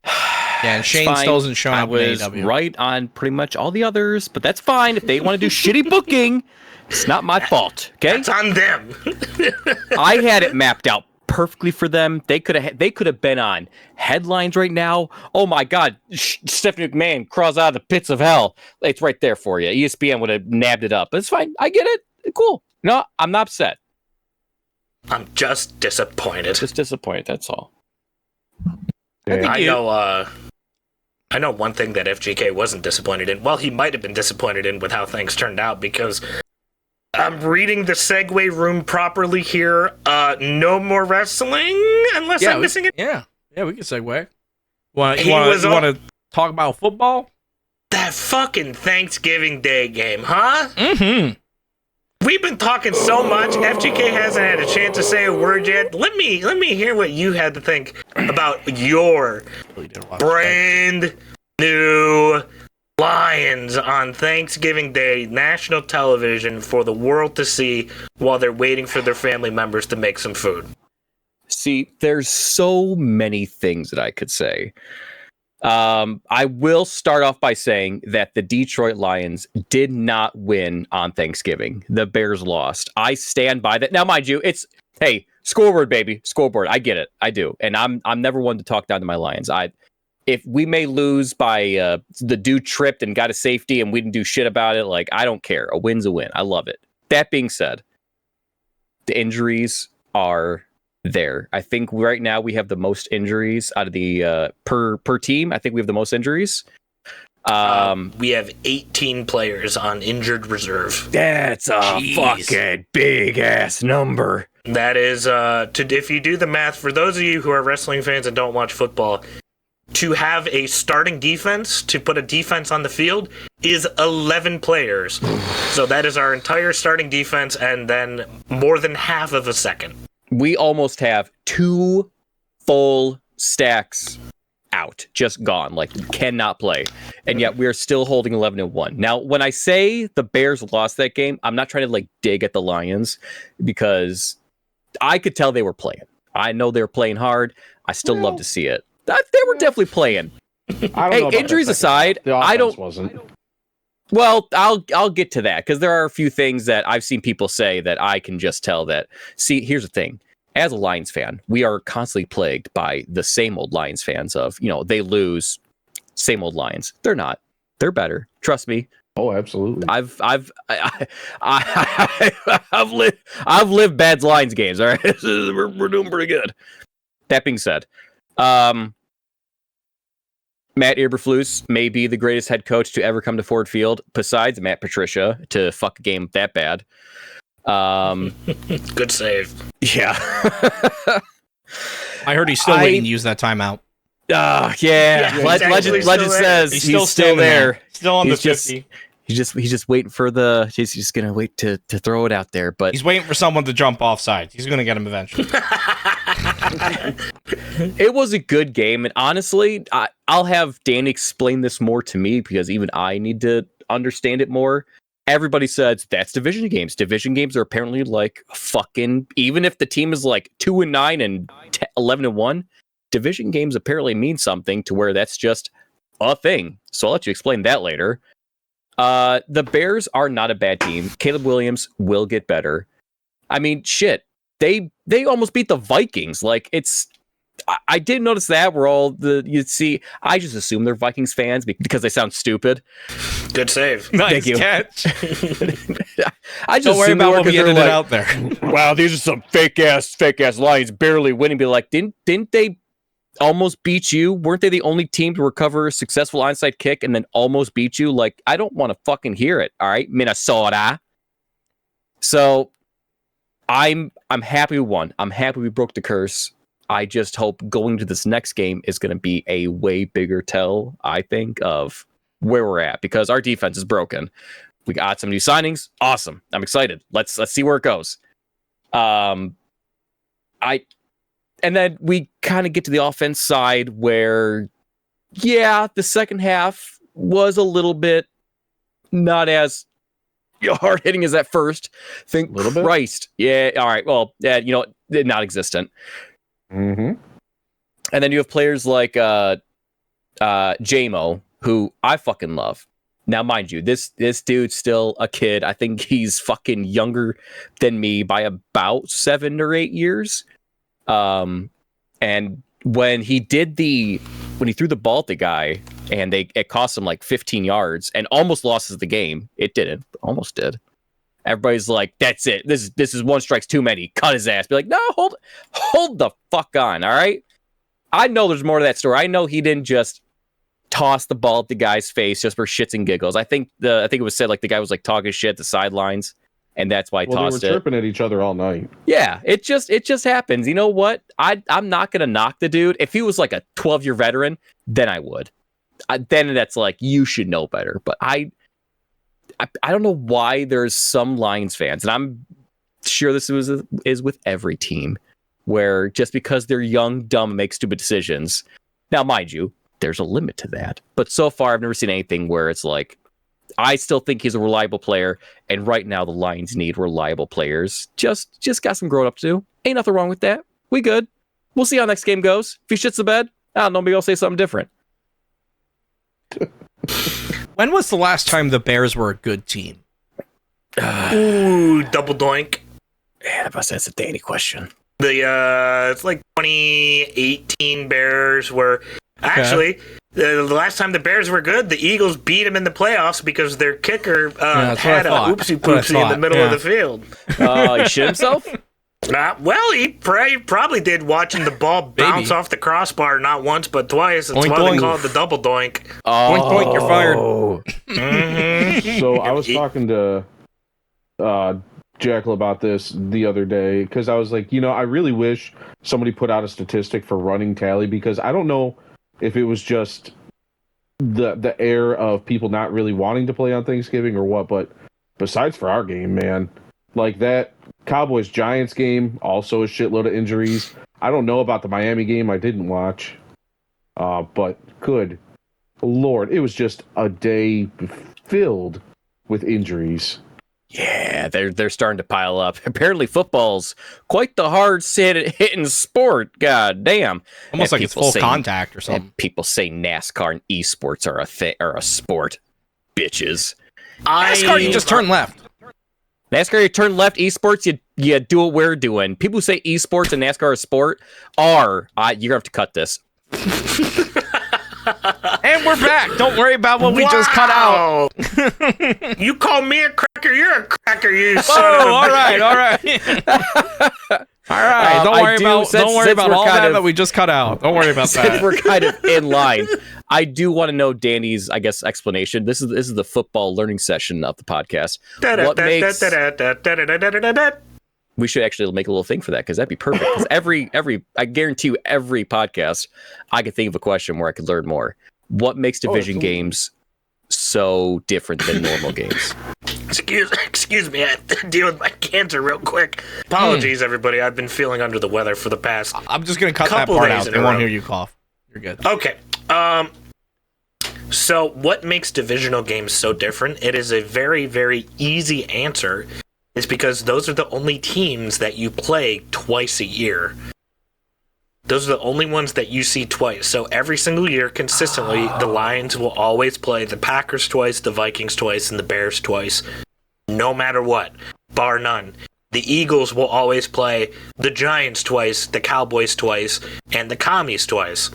Yeah, and Shane still doesn't show up. I was right on pretty much all the others, but that's fine. If they want to do shitty booking, it's not my fault. Okay, it's on them. I had it mapped out perfectly for them. They could have been on headlines right now. Oh my God, Stephanie McMahon crawls out of the pits of hell. It's right there for you. ESPN would have nabbed it up. It's fine. I get it. Cool. No, I'm not upset. I'm just disappointed. Just disappointed. That's all. Yeah. I know one thing that FGK wasn't disappointed in. Well, he might have been disappointed in with how things turned out, because I'm reading the segue room properly here. No more wrestling, unless I'm missing it. Yeah, we can segue. Want to talk about football? That fucking Thanksgiving Day game, huh? Mm-hmm. We've been talking so much. FGK hasn't had a chance to say a word yet. Let me hear what you had to think about your brand new Lions on Thanksgiving Day, national television for the world to see while they're waiting for their family members to make some food. See, there's so many things that I could say. I will start off by saying that the Detroit Lions did not win on Thanksgiving. The Bears lost. I stand by that. Now, mind you, it's, hey, scoreboard, baby, scoreboard. I get it. I do. And I'm never one to talk down to my Lions. If we may lose by the dude tripped and got a safety and we didn't do shit about it, like, I don't care. A win's a win. I love it. That being said, the injuries are there. I think right now we have the most injuries out of the per team. I think we have the most injuries. We have 18 players on injured reserve. That's a fucking big ass number. That is if you do the math, for those of you who are wrestling fans and don't watch football, to have a starting defense, to put a defense on the field, is 11 players. So that is our entire starting defense, and then more than half of a second. We almost have 2 full stacks out, just gone, like cannot play. And yet we're still holding 11-1. Now, when I say the Bears lost that game, I'm not trying to like dig at the Lions, because I could tell they were playing. I know they were playing hard. I still love to see it. They were definitely playing. Hey, injuries aside, I don't. Well, I'll get to that because there are a few things that I've seen people say that I can just tell that. See, here's the thing. As a Lions fan, we are constantly plagued by the same old Lions fans of, they lose, same old Lions. They're not. They're better. Trust me. Oh, absolutely. I've lived bad Lions games. All right, we're doing pretty good. That being said, Matt Eberflus may be the greatest head coach to ever come to Ford Field, besides Matt Patricia, to fuck a game that bad. Good save. Yeah. I heard he's still waiting to use that timeout. Yeah. Legend says he's still there. Still on the 50. He's just waiting for he's just gonna wait to throw it out there, but he's waiting for someone to jump off sides. He's gonna get him eventually. It was a good game, and honestly, I'll have Dan explain this more to me because even I need to understand it more. Everybody says that's division games. Division games are apparently like fucking, even if the team is like 2-9 and 11-1, division games apparently mean something to where that's just a thing. So I'll let you explain that later. The Bears are not a bad team. Caleb Williams will get better. I mean, shit. They almost beat the Vikings. Like, I did notice that you'd see, I just assume they're Vikings fans because they sound stupid. Good save. Nice catch. I just don't worry about what we edited out there. Wow, these are some fake ass Lions barely winning. Be like, didn't they almost beat you? Weren't they the only team to recover a successful onside kick and then almost beat you? Like, I don't want to fucking hear it. All right, Minnesota. So I'm happy we won. I'm happy we broke the curse. I just hope going to this next game is going to be a way bigger tell, I think, of where we're at because our defense is broken. We got some new signings. Awesome. I'm excited. Let's see where it goes. And then we kind of get to the offense side where, yeah, the second half was a little bit not as hard hitting as at first. Think Christ. Yeah. All right. Well, yeah, not existent. Mm-hmm. And then you have players like JMO, who I fucking love. Now, mind you, this dude's still a kid. I think he's fucking younger than me by about 7 or 8 years. And when he threw the ball at the guy and it cost him like 15 yards and almost lost the game. It didn't, but almost did. Everybody's like, that's it. This is one strike's too many. Cut his ass. Be like, no, hold the fuck on. All right. I know there's more to that story. I know he didn't just toss the ball at the guy's face just for shits and giggles. I think it was said like the guy was like talking shit at the sidelines, and that's why he tossed it. They were chirping at each other all night. Yeah, it just happens. You know what? I'm not gonna knock the dude. If he was like a 12-year veteran, then I would. Then that's like you should know better. But I don't know why there's some Lions fans, and I'm sure this is with every team, where just because they're young, dumb, make stupid decisions. Now, mind you, there's a limit to that. But so far, I've never seen anything where it's like, I still think he's a reliable player, and right now the Lions need reliable players. Just got some growing up to do. Ain't nothing wrong with that. We good. We'll see how next game goes. If he shits the bed, I don't know, maybe I'll say something different. When was the last time the Bears were a good team? Ooh, double doink. Yeah, that's a Danny question. It's like 2018 Bears were actually the last time the Bears were good. The Eagles beat them in the playoffs because their kicker had a oopsie poopsie in the middle of the field. He shit himself. Well, he probably did, watching the ball bounce off the crossbar not once but twice. That's why they call it the double doink. Doink, doink, you're fired. Mm-hmm. So I was talking to Jackal about this the other day because I was like, I really wish somebody put out a statistic for running tally, because I don't know if it was just the air of people not really wanting to play on Thanksgiving or what, but besides for our game, man, like that Cowboys-Giants game, also a shitload of injuries. I don't know about the Miami game. I didn't watch. But good Lord, it was just a day filled with injuries. Yeah, they're starting to pile up. Apparently football's quite the hard hitting sport. God damn. Almost like it's full contact or something. People say NASCAR and esports are a sport. Bitches. NASCAR, you just turn left. NASCAR, you turn left. Esports, you do what we're doing. People who say esports and NASCAR is sport you're gonna have to cut this. And we're back. Don't worry about what we just cut out. You call me a cracker, you're a cracker, you son Oh, of a all right. All right. Don't worry about all that we just cut out. Don't worry about Since that. we're kind of in line, I do want to know Danny's, I guess, explanation. This is the football learning session of the podcast. What makes... We should actually make a little thing for that, because that'd be perfect. Because I guarantee you, every podcast, I could think of a question where I could learn more. What makes division games so different than normal games? Excuse me, I have to deal with my cancer real quick. Apologies, everybody. I've been feeling under the weather for the past. I'm just gonna cut that part out. They won't hear you cough. You're good. Okay. So what makes divisional games so different? It is a very, very easy answer. It's because those are the only teams that you play twice a year. Those are the only ones that you see twice. So every single year, consistently, the Lions will always play the Packers twice, the Vikings twice, and the Bears twice. No matter what, bar none. The Eagles will always play the Giants twice, the Cowboys twice, and the Commies twice.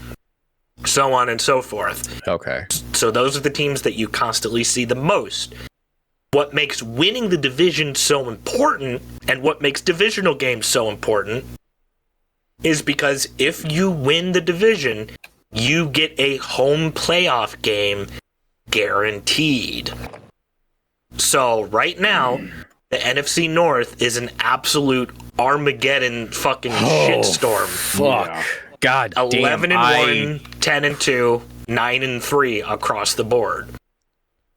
So on and so forth. Okay. So those are the teams that you constantly see the most. What makes winning the division so important, and what makes divisional games so important, is because if you win the division, you get a home playoff game guaranteed. So right now, the NFC North is an absolute Armageddon fucking shitstorm. Fuck. Yeah. God 11-1, 10-2, 9-3 across the board.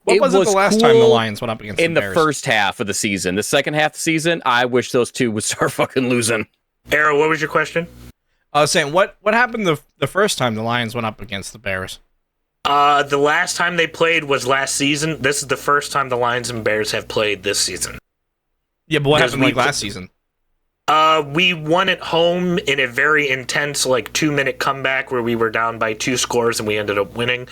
What was it the last time the Lions went up against the Bears? In the first half of the season. The second half of the season, I wish those two would start fucking losing. Arrow, what was your question? I was saying, what happened the first time the Lions went up against the Bears? The last time they played was last season. This is the first time the Lions and Bears have played this season. Yeah, but what happened last season? We won at home in a very intense, 2-minute comeback where we were down by 2 scores and we ended up winning.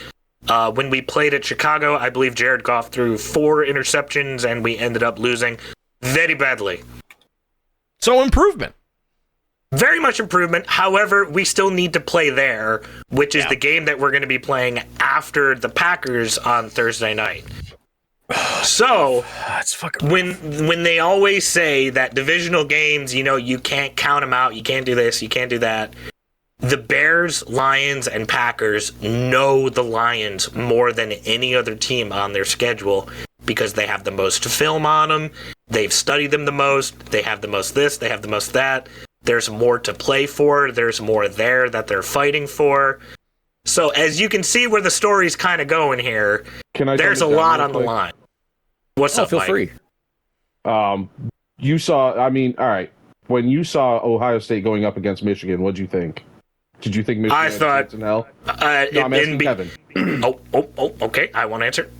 When we played at Chicago, I believe Jared Goff threw 4 interceptions and we ended up losing very badly. So improvement. Very much improvement. However, we still need to play there, which is the game that we're going to be playing after the Packers on Thursday night. So, that's fucking when they always say that divisional games, you can't count them out, you can't do this, you can't do that. The Bears, Lions, and Packers know the Lions more than any other team on their schedule because they have the most film on them, they've studied them the most, they have the most this, they have the most that. There's more to play for. There's more there that they're fighting for. So as you can see where the story's kind of going here, there's a lot on the line. What's up, feel Mike? free. You saw, all right, when you saw Ohio State going up against Michigan, what'd you think? Did you think Michigan I thought, in hell? no, I'm asking Kevin. Okay, I want to answer.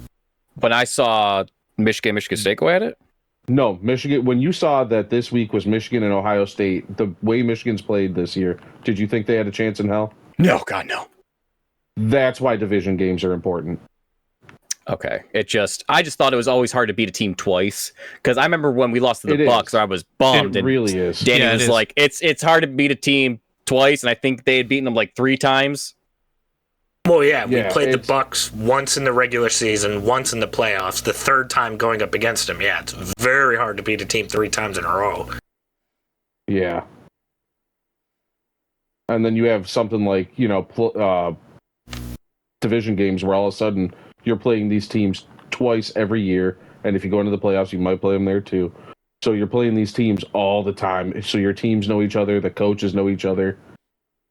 When I saw Michigan State go at it? No, Michigan. When you saw that this week was Michigan and Ohio State, the way Michigan's played this year, did you think they had a chance in hell? No, God, no. That's why division games are important. Okay, I just thought it was always hard to beat a team twice, because I remember when we lost to the Bucks, I was bummed. It really is. Danny was like, "It's hard to beat a team twice," and I think they had beaten them 3 times. Well, yeah, we played the Bucks once in the regular season, once in the playoffs. The third time going up against them, it's very hard to beat a team 3 times in a row. Yeah. And then you have something like, division games where all of a sudden you're playing these teams twice every year, and if you go into the playoffs, you might play them there too. So you're playing these teams all the time. So your teams know each other, the coaches know each other.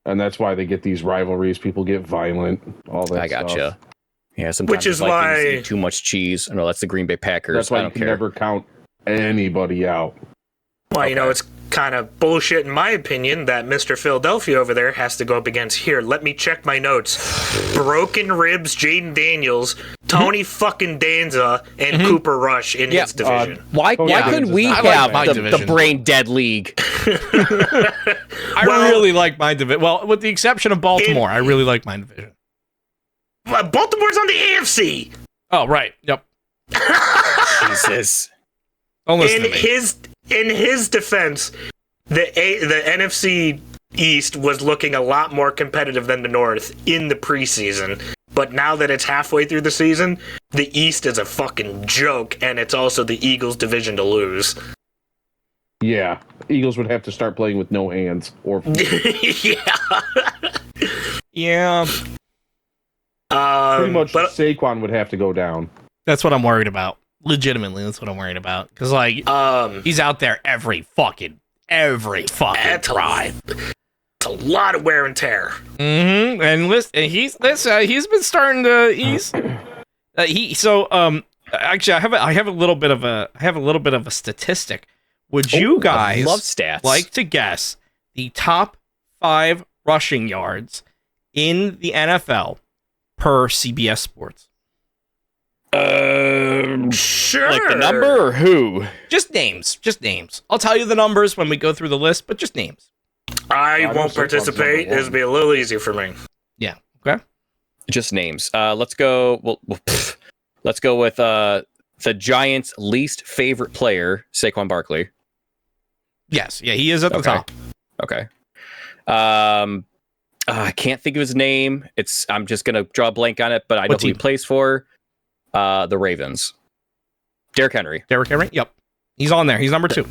And that's why they get these rivalries. People get violent, all that I gotcha. stuff. Yeah, sometimes which is the Vikings why eat too much cheese. No, that's the Green Bay Packers. That's why I you don't can care. never count anybody out. Well, it's kind of bullshit, in my opinion, that Mr. Philadelphia over there has to go up against here. Let me check my notes. Broken Ribs, Jaden Daniels, Tony fucking Danza, and Cooper Rush in his division. Why couldn't we have the brain dead league? I really like my division. Well, with the exception of Baltimore, I really like my division. Baltimore's on the AFC. Oh, right. Yep. Jesus. Don't listen to me. In his defense, the NFC East was looking a lot more competitive than the North in the preseason. But now that it's halfway through the season, the East is a fucking joke, and it's also the Eagles' division to lose. Yeah, Eagles would have to start playing with no hands or. Yeah. Pretty much, Saquon would have to go down. That's what I'm worried about. Legitimately, that's what I'm worried about. Because, like, he's out there every fucking drive. It's a lot of wear and tear. Mm-hmm. And listen, he's been starting to actually I have a little bit of a statistic. Would you guys love stats. Like to guess the top 5 rushing yards in the NFL per CBS Sports? Sure. Like the number or who? Just names. I'll tell you the numbers when we go through the list, but just names. I won't participate. It'll be a little easier for me. Yeah. Okay. Just names. Let's go. Let's go with the Giants' least favorite player, Saquon Barkley. Yes. Yeah, he is at the top. Okay. I can't think of his name. I'm just gonna draw a blank on it, but I know who he plays for. The Ravens. Derrick Henry. Yep. He's on there. He's number 2.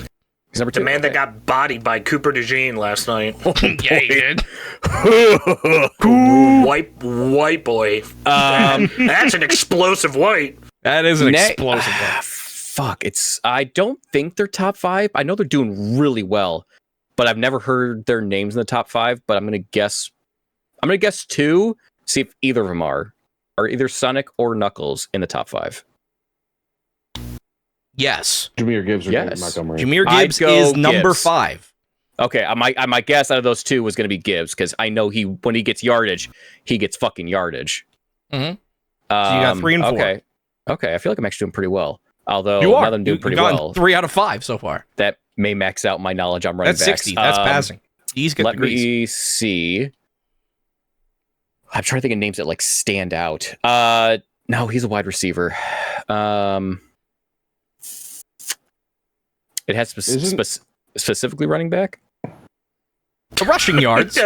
He's number 2. The man that got bodied by Cooper DeJean last night. Yeah, he did. White boy. That's an explosive white. That is an explosive white. Fuck. I don't think they're top 5. I know they're doing really well, but I've never heard their names in the top 5. But I'm gonna guess 2. See if either of them are either Sonic or Knuckles in the top 5. Yes. Jahmyr Gibbs or David Montgomery. Jahmyr Gibbs is number 5. Okay, my guess out of those 2 was going to be Gibbs because I know when he gets yardage, he gets fucking yardage. Mm-hmm. So you got 3 and 4. Okay. I feel like I'm actually doing pretty well. Although you are. I'm doing pretty well. 3 out of 5 so far. That may max out my knowledge on running backs. That's 60. That's passing. These get Let degrees. me see. I'm trying to think of names that like stand out. No, he's a wide receiver. It has specifically running back. The rushing yards,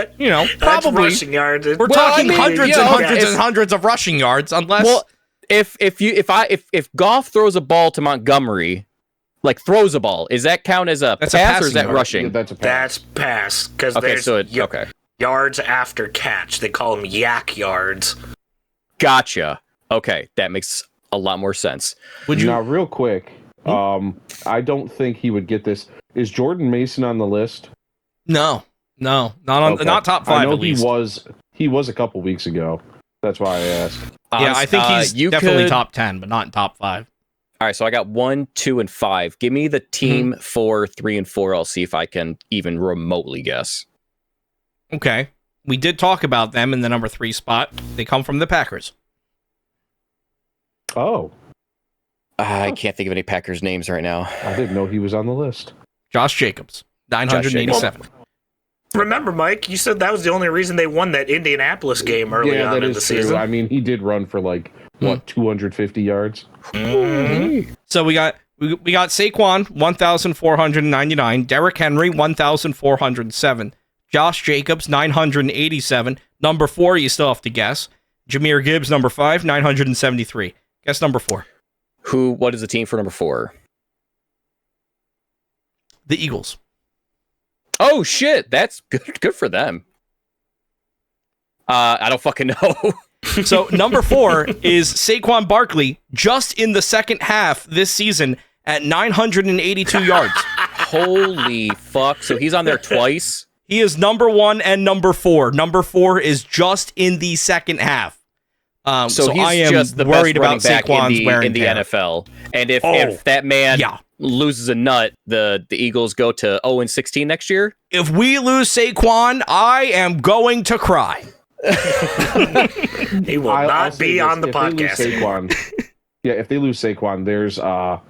probably rushing yards. We're talking hundreds and hundreds of rushing yards, unless. If Goff throws a ball to Montgomery, like throws a ball, is that count as a pass or is that rushing? Yeah, that's a pass. That's pass because there's yards after catch. They call them yak yards. Gotcha. Okay, that makes a lot more sense. Now, real quick, I don't think he would get this. Is Jordan Mason on the list? No, not top 5. I know at least. He was a couple weeks ago. That's why I asked. Yeah, I think he's definitely top 10, but not in top 5. All right, so I got 1, 2, and 5. Give me the team 4, 3, and 4. I'll see if I can even remotely guess. Okay. We did talk about them in the number 3 spot. They come from the Packers. Oh. I can't think of any Packers names right now. I didn't know he was on the list. Josh Jacobs, 987. Remember, Mike, you said that was the only reason they won that Indianapolis game early on in the season. I mean, he did run for 250 yards. Mm-hmm. So we got Saquon, 1,499. Derrick Henry, 1,407. Josh Jacobs, 987. Number 4, you still have to guess. Jahmyr Gibbs, number 5, 973. Guess number 4. What is the team for number 4? The Eagles. Oh shit, that's good for them. I don't fucking know. So number 4 is Saquon Barkley, just in the second half this season at 982 yards. Holy fuck. So he's on there twice? He is number 1 and number 4. Number 4 is just in the second half. So he's I am just the worried best about Saquon's wear in and the tear. NFL. And if that man loses a nut, the Eagles go to 0-16 next year? If we lose Saquon, I am going to cry. He will not be on the podcast. If they lose Saquon, there's a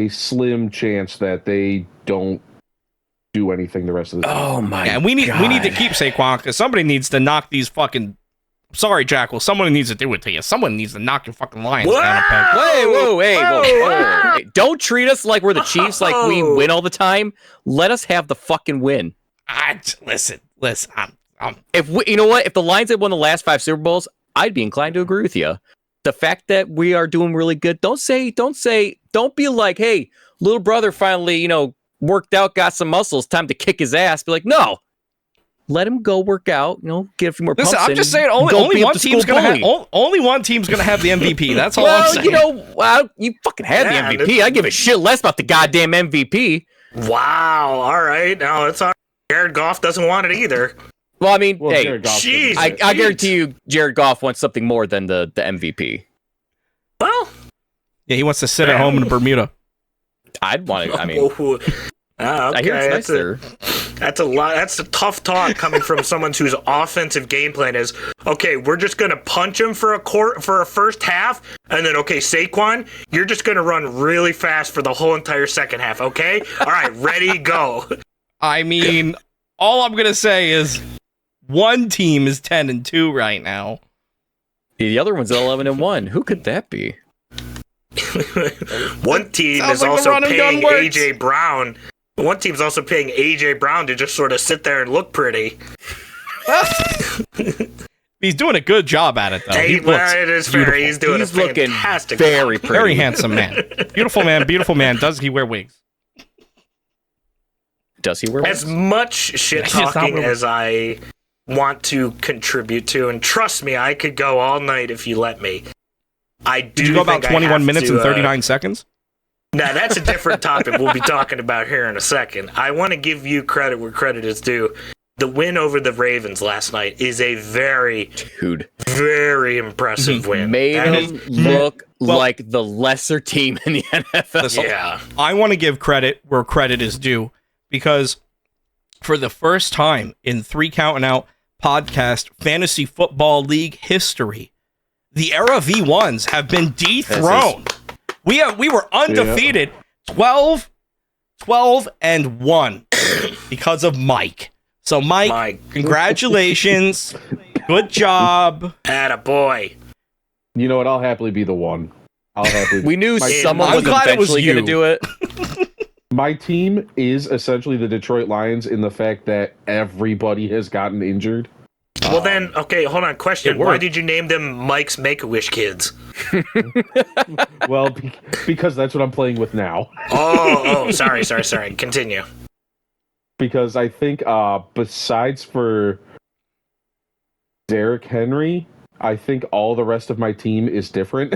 slim chance that they don't do anything the rest of the season. Oh my God. And we need to keep Saquon because somebody needs to knock these fucking sorry, Jackal. Someone needs to do it to you. Someone needs to knock your fucking Lions down a peg. Whoa. Don't treat us like we're the Chiefs, like we win all the time. Let us have the fucking win. Listen. If you know what, if the Lions had won the last 5 Super Bowls, I'd be inclined to agree with you. The fact that we are doing really good, don't be like, hey, little brother finally, worked out, got some muscles, time to kick his ass. Be like, no, let him go work out, get a few more pumps. Listen, I'm just saying, only one team's gonna have the MVP. That's all I'm saying. You fucking had the MVP. I give a shit less about the goddamn MVP. Wow. All right. Now it's all. Jared Goff doesn't want it either. Well, I mean, hey, I guarantee you, Jared Goff wants something more than the MVP. Well, yeah, he wants to sit at home in Bermuda. I'd want to. I mean, okay. I hear it's nice there. That's a lot. That's a tough talk coming from someone whose offensive game plan is, okay, we're just gonna punch him for a first half, and then Saquon, you're just gonna run really fast for the whole entire second half. Okay, all right, ready, go. I mean, all I'm gonna say is one team is 10-2 right now. The other one's 11-1. Who could that be? One team is also paying AJ Brown. One team's also paying AJ Brown to just sort of sit there and look pretty. He's doing a good job at it, though. It is fair. He's doing a fantastic job. Very pretty. Very handsome man. Beautiful man. Does he wear wigs? Does he wear wigs? As much shit talking as I want to contribute to, and trust me, I could go all night if you let me. Did you go about 21 minutes and 39 seconds? Now, that's a different topic we'll be talking about here in a second. I want to give you credit where credit is due. The win over the Ravens last night is a very impressive win. Made him look like the lesser team in the NFL. Listen, yeah. I want to give credit where credit is due, because for the first time in 3 Counting Out podcast fantasy football league history, the era V1s have been dethroned. We were undefeated, 12-1 because of Mike. So Mike, congratulations. Good job. Attaboy. You know what? I'll happily be the one. We knew someone was eventually going to do it. My team is essentially the Detroit Lions in the fact that everybody has gotten injured. Well then, okay, hold on. Question: why did you name them Mike's Make-A-Wish Kids? Well, because that's what I'm playing with now. Sorry. Continue. Because I think, besides for Derrick Henry, I think all the rest of my team is different.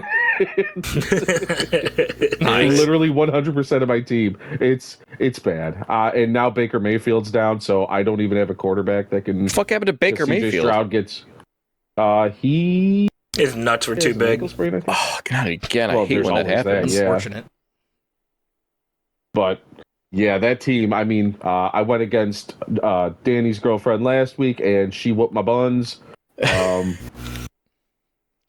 Nice. Literally 100% of my team. It's bad. And now Baker Mayfield's down, so I don't even have a quarterback that can. What the fuck happened to Baker Mayfield? Stroud gets. His nuts were too big. Oh God! Again, I hate when that happens. Unfortunate. But yeah, that team. I mean, I went against Danny's girlfriend last week, and she whooped my buns.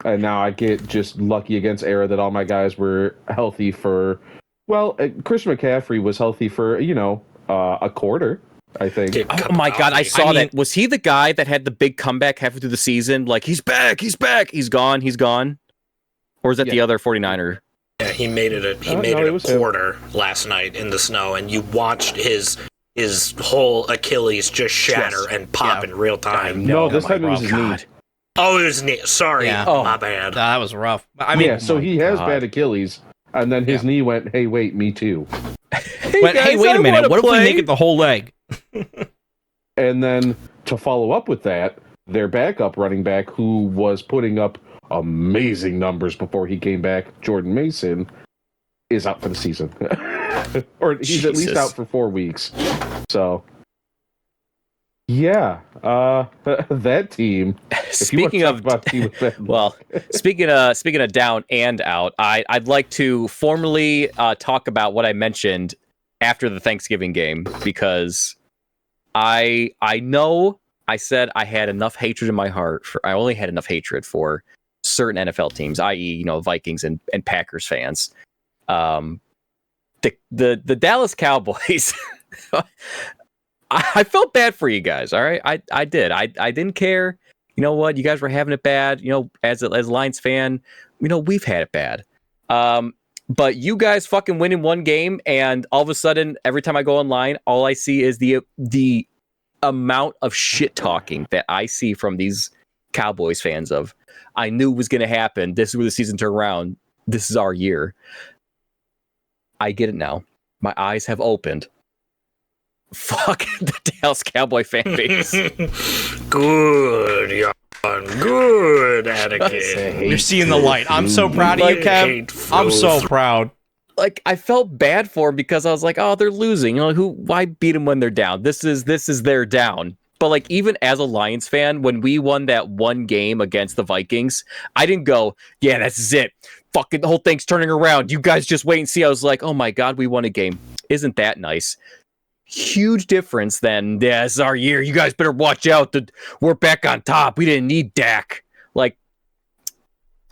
And now I get just lucky against Era that all my guys were healthy for. Well, Christian McCaffrey was healthy for a quarter, I think. Oh my God, I saw that. Was he the guy that had the big comeback halfway through the season? Like, he's back, he's gone. Or is that the other 49er? Yeah, he made it a quarter last night in the snow, and you watched his whole Achilles just shatter and pop in real time. No, this time it was his knee. Oh, it was knee. Sorry, my bad. That was rough. I mean, so he has bad Achilles, and then his knee went, hey, wait, me too. Hey, wait a minute. What if we make it the whole leg? And then to follow up with that, their backup running back, who was putting up amazing numbers before he came back, Jordan Mason, is out for the season. Or he's at least out for 4 weeks. So, yeah, that team. Speaking of down and out, I'd like to formally talk about what I mentioned after the Thanksgiving game, because I know I said I had enough hatred in my heart I only had enough hatred for certain NFL teams, i.e., Vikings and Packers fans. The Dallas Cowboys. I felt bad for you guys. All right, I did. I didn't care. you know what? You guys were having it bad. You know, as a Lions fan, you know, we've had it bad. But you guys fucking win in one game, and all of a sudden, every time I go online, all I see is the amount of shit talking that I see from these Cowboys fans of, I knew it was going to happen. This is where the season turned around. This is our year. I get it now. My eyes have opened. Fuck the Dallas Cowboy fan base. Good, Jan. Good, Anakin. You're seeing the light. I'm so proud of you, Kev. I'm so proud. Like, I felt bad for him because I was like, oh, they're losing. You know, why beat them when they're down? This is their down. But like, even as a Lions fan, when we won that one game against the Vikings, I didn't go, yeah, that's it. Fucking the whole thing's turning around. You guys just wait and see. I was like, oh my God, we won a game. Isn't that nice? Huge difference than, yeah, this is our year. You guys better watch out. We're back on top. We didn't need Dak. Like,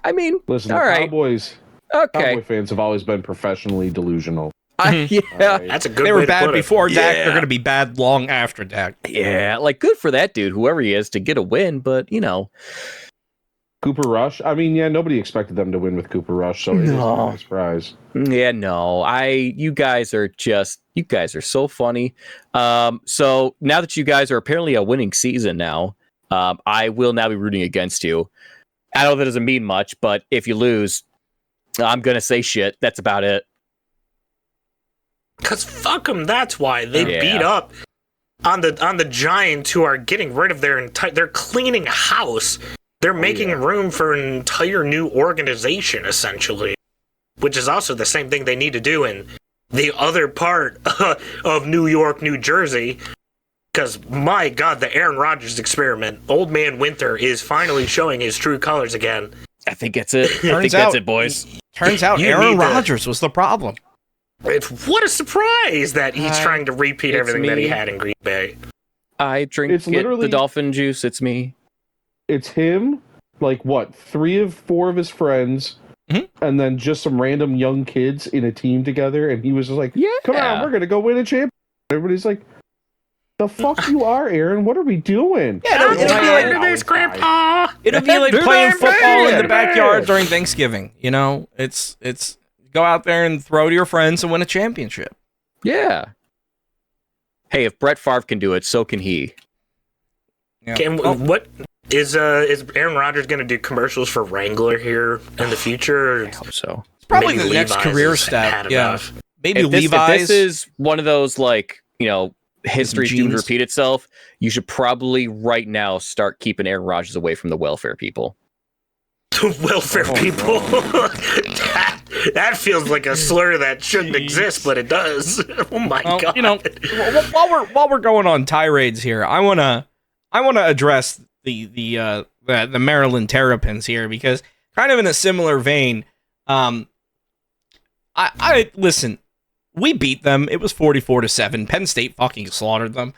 I mean, listen, all the right. Cowboys, Okay. Cowboy fans have always been professionally delusional. Yeah. Right. That's a good They way were to bad put it. before Dak. They're going to be bad long after Dak. Yeah. Like, good for that dude, whoever he is, to get a win. But, you know. Cooper Rush. I mean, yeah, nobody expected them to win with Cooper Rush, so it is not a surprise. Yeah, no. You guys are so funny. So now that you guys are apparently a winning season now, I will now be rooting against you. I know that doesn't mean much, but if you lose, I'm gonna say shit. That's about it. Cause fuck them. That's why they beat up on the Giants, who are getting rid of their entire. They're cleaning house. They're making room for an entire new organization, essentially, which is also the same thing they need to do in the other part of New York, New Jersey. Because, my God, the Aaron Rodgers experiment, Old Man Winter, is finally showing his true colors again. I think that's it. That's it, boys. Turns out Aaron Rodgers was the problem. What a surprise that he's trying to repeat everything that he had in Green Bay. I drink the dolphin juice. It's me. It's him, like, what, 3 of 4 of his friends, and then just some random young kids in a team together, and he was just like, come on, we're going to go win a championship. Everybody's like, the fuck you are, Aaron? What are we doing? Yeah, it'll be like this, Grandpa. It'll be like playing football in the backyard during Thanksgiving. You know, it's go out there and throw to your friends and win a championship. Yeah. Hey, if Brett Favre can do it, so can he. Yeah. What is Aaron Rodgers going to do commercials for Wrangler here in the future? I hope so. It's probably the next career step. Yeah, maybe Levi's. If this is one of those, like, you know, history doomed to repeat itself, you should probably right now start keeping Aaron Rodgers away from the welfare people. The welfare people. That feels like a slur that shouldn't exist, but it does. Oh my God! You know, while we're going on tirades here, I wanna address the Maryland Terrapins here, because kind of in a similar vein, I listen. We beat them. It was 44-7. Penn State fucking slaughtered them.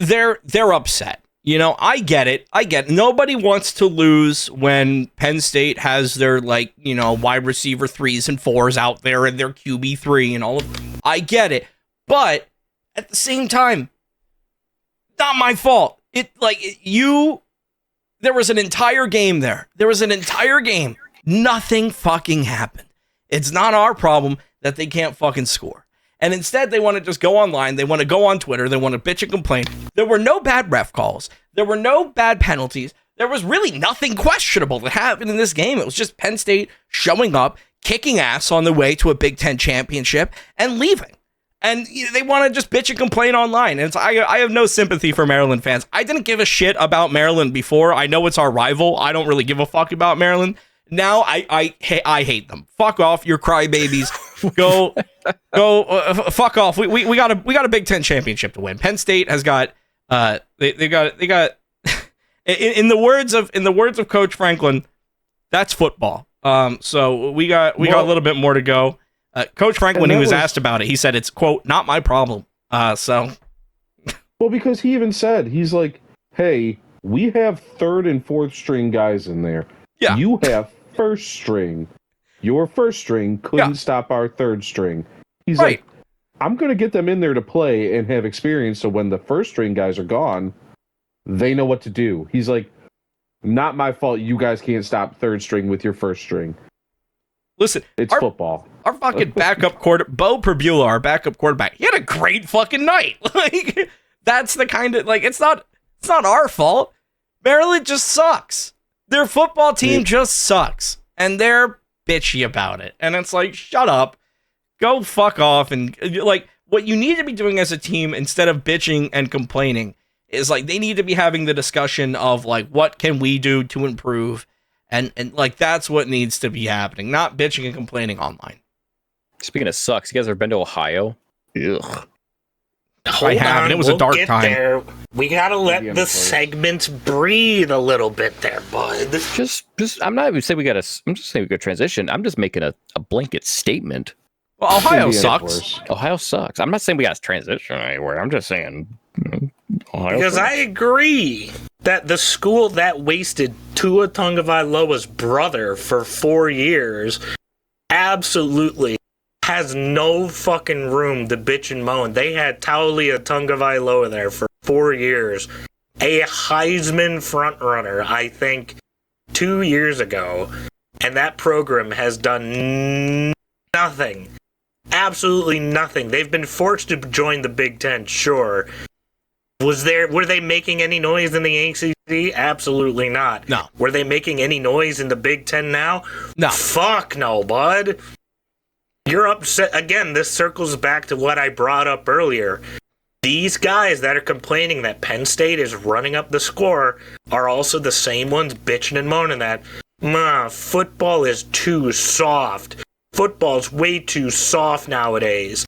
They're upset. You know, I get it. Nobody wants to lose when Penn State has their, like, you know, wide receiver 3s and 4s out there and their QB3 and all of. I get it, but at the same time, not my fault. There was an entire game there. Nothing fucking happened. It's not our problem that they can't fucking score. And instead, they want to just go online. They want to go on Twitter. They want to bitch and complain. There were no bad ref calls. There were no bad penalties. There was really nothing questionable that happened in this game. It was just Penn State showing up, kicking ass on the way to a Big Ten championship, and leaving. And they want to just bitch and complain online. And I have no sympathy for Maryland fans. I didn't give a shit about Maryland before. I know it's our rival. I don't really give a fuck about Maryland. Now I hate them. Fuck off, you're crybabies. Go, fuck off. We got a Big Ten championship to win. Penn State has got they got in the words of Coach Franklin, that's football. So we got a little bit more to go. Coach Franklin, when he was asked about it, he said it's, quote, not my problem. Well, because he even said, he's like, hey, we have 3rd and 4th string guys in there. Yeah. You have 1st string. Your 1st string couldn't stop our 3rd string. He's like, I'm going to get them in there to play and have experience, so when the 1st string guys are gone, They know what to do. He's like, not my fault. You guys can't stop third string with your first string. Listen, it's football. Our fucking backup Bo Perbula, our backup quarterback, he had a great fucking night. Like, that's the kind of, like, it's not our fault. Maryland just sucks. Their football team just sucks. And they're bitchy about it. And it's like, shut up. Go fuck off. And, like, what you need to be doing as a team, instead of bitching and complaining, is, like, they need to be having the discussion of, like, what can we do to improve? And like, that's what needs to be happening, not bitching and complaining online. Speaking of sucks, you guys ever been to Ohio? Ugh. I have, and it was a dark time. There. We gotta let the segments breathe a little bit there, bud. Just I'm not even saying we gotta. I'm just saying we gotta transition. I'm just making a blanket statement. Well, Ohio sucks. Ohio sucks. I'm not saying we gotta transition anywhere. I'm just saying Ohio because sucks. I agree that the school that wasted Tua Tagovailoa's brother for 4 years absolutely has no fucking room to bitch and moan. They had Taulia Tagovailoa there for 4 years. A Heisman frontrunner, I think, 2 years ago. And that program has done nothing. Absolutely nothing. They've been forced to join the Big Ten, sure. Were they making any noise in the ACC? Absolutely not. No. Were they making any noise in the Big Ten now? No. Fuck no, bud. You're upset. Again, this circles back to what I brought up earlier. These guys that are complaining that Penn State is running up the score are also the same ones bitching and moaning that, football is too soft. Football's way too soft nowadays.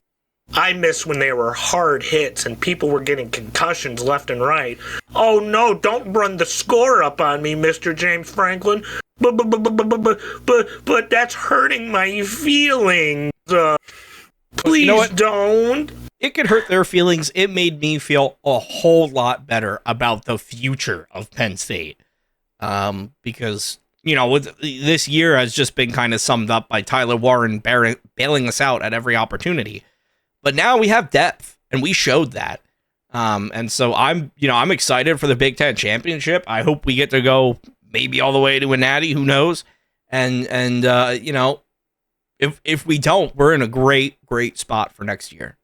I miss when there were hard hits and people were getting concussions left and right. Oh no, don't run the score up on me, Mr. James Franklin. But that's hurting my feelings. Please you know what? Don't. It could hurt their feelings. It made me feel a whole lot better about the future of Penn State. Because, this year has just been kind of summed up by Tyler Warren bailing us out at every opportunity. But now we have depth, and we showed that. And so I'm excited for the Big Ten championship. I hope we get to go maybe all the way to a natty, who knows? And if we don't, we're in a great spot for next year.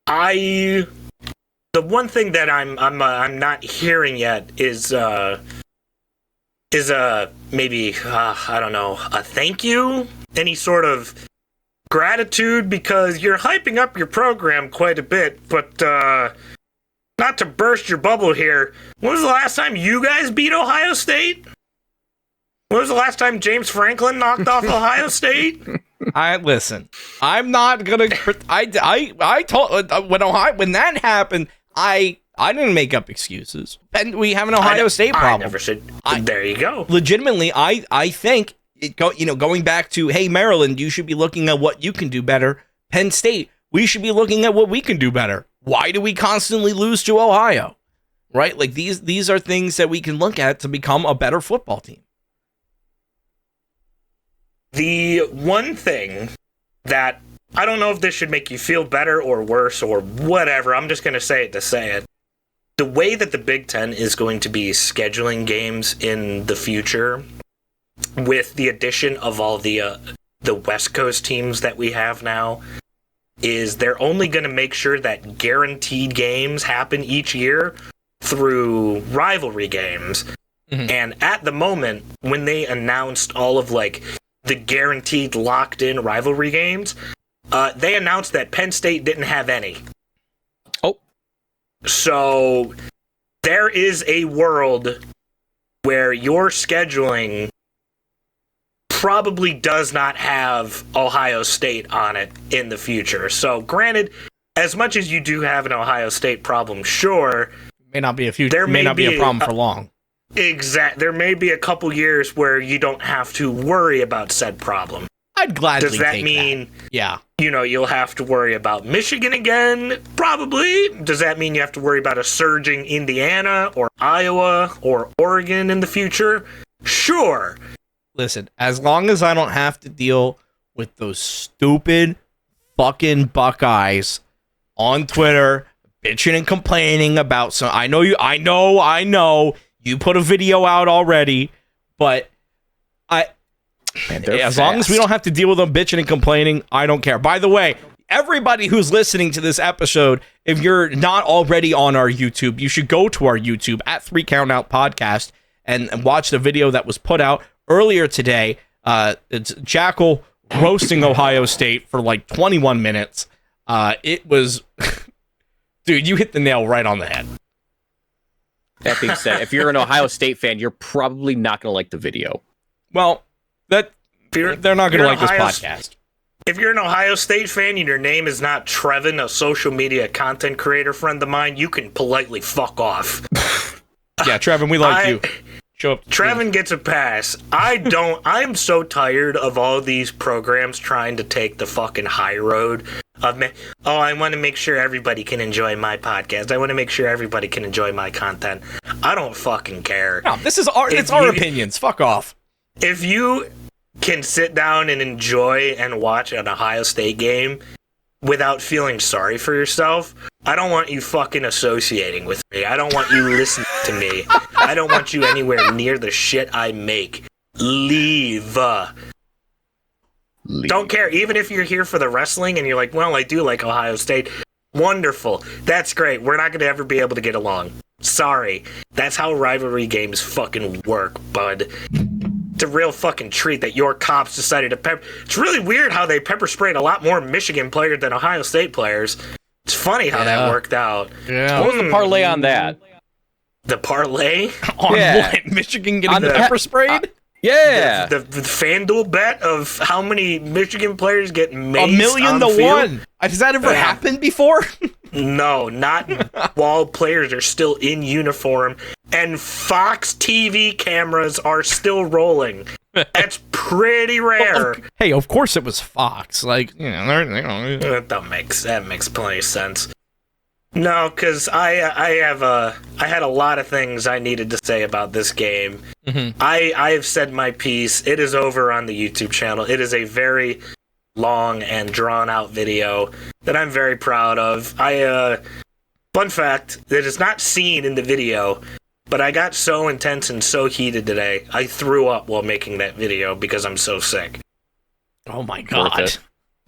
The one thing that I'm not hearing yet is maybe I don't know, a thank you, any sort of gratitude, because you're hyping up your program quite a bit, but not to burst your bubble here, when was the last time you guys beat Ohio State? When was the last time James Franklin knocked off Ohio State? Listen, I'm not gonna. I told when that happened, I didn't make up excuses, and we have an Ohio State problem. I never said. There you go. Legitimately, I think going back to, hey, Maryland, you should be looking at what you can do better. Penn State, we should be looking at what we can do better. Why do we constantly lose to Ohio? Right? Like, these are things that we can look at to become a better football team. The one thing that, I don't know if this should make you feel better or worse or whatever, I'm just going to say it to say it. The way that the Big Ten is going to be scheduling games in the future, with the addition of all the West Coast teams that we have now, is they're only going to make sure that guaranteed games happen each year through rivalry games. Mm-hmm. And at the moment, when they announced all of the guaranteed locked-in rivalry games, they announced that Penn State didn't have any. Oh. So there is a world where your scheduling probably does not have Ohio State on it in the future. So granted, as much as you do have an Ohio State problem, sure, may not be a problem for long. There may be a couple years where you don't have to worry about said problem. I'd gladly take that. Does that mean, yeah, you'll have to worry about Michigan again? Probably. Does that mean you have to worry about a surging Indiana or Iowa or Oregon in the future? Sure. Listen, as long as I don't have to deal with those stupid fucking Buckeyes on Twitter bitching and complaining about some. I know you put a video out already, but as long as we don't have to deal with them bitching and complaining, I don't care. By the way, everybody who's listening to this episode, if you're not already on our YouTube, you should go to our YouTube at 3 Count Out Podcast and watch the video that was put out earlier today. It's Jackal roasting Ohio State for like 21 minutes. It was, dude, you hit the nail right on the head. That being said, if you're an Ohio State fan, you're probably not going to like the video. Well, they're not going to like this podcast. If you're an Ohio State fan and your name is not Trevin, a social media content creator friend of mine, you can politely fuck off. Yeah, Trevin, we like you. Show up. Trevin gets a pass. I'm so tired of all these programs trying to take the fucking high road of I want to make sure everybody can enjoy my podcast. I want to make sure everybody can enjoy my content. I don't fucking care. No, it's our opinions. Fuck off. If you can sit down and enjoy and watch an Ohio State game without feeling sorry for yourself, I don't want you fucking associating with me. I don't want you listening to me. I don't want you anywhere near the shit I make. Leave. Don't care. Even if you're here for the wrestling and you're like, well, I do like Ohio State. Wonderful. That's great. We're not going to ever be able to get along. Sorry. That's how rivalry games fucking work, bud. It's a real fucking treat that your cops decided to pepper. It's really weird how they pepper sprayed a lot more Michigan players than Ohio State players. It's funny how that worked out. Yeah. What was the parlay on that? The parlay? On what? Michigan getting pepper sprayed? Yeah. The FanDuel bet of how many Michigan players get maced $1 million to 1. Has that ever happened before? No, not while players are still in uniform and Fox TV cameras are still rolling. That's pretty rare. Well, hey, of course it was Fox. Like, you know, that makes plenty of sense. No, because I had a lot of things I needed to say about this game. Mm-hmm. I have said my piece. It is over on the YouTube channel. It is a very long and drawn out video that I'm very proud of. Fun fact that is not seen in the video, but I got so intense and so heated today, I threw up while making that video because I'm so sick. Oh my god.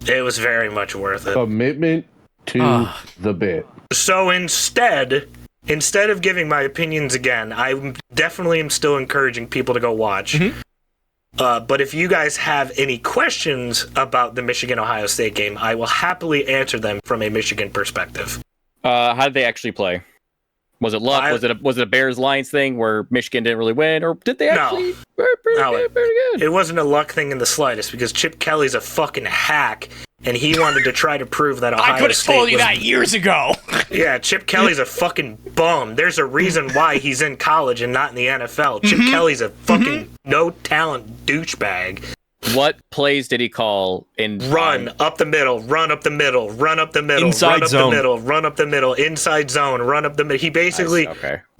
It was very much worth it. Commitment to the bit. So instead of giving my opinions again, I definitely am still encouraging people to go watch. Mm-hmm. But if you guys have any questions about the Michigan-Ohio State game, I will happily answer them from a Michigan perspective. How did they actually play? Was it luck? Was it a Bears-Lions thing where Michigan didn't really win, or did they actually? No. Pretty good. It wasn't a luck thing in the slightest because Chip Kelly's a fucking hack, and he wanted to try to prove that Ohio State. I could have told you that years ago. Yeah, Chip Kelly's a fucking bum. There's a reason why he's in college and not in the NFL. Chip Kelly's a fucking no-talent douchebag. What plays did he call in run up the middle, run up the middle, run up the middle, inside run up zone. The middle, run up the middle, inside zone, run up the middle. He basically,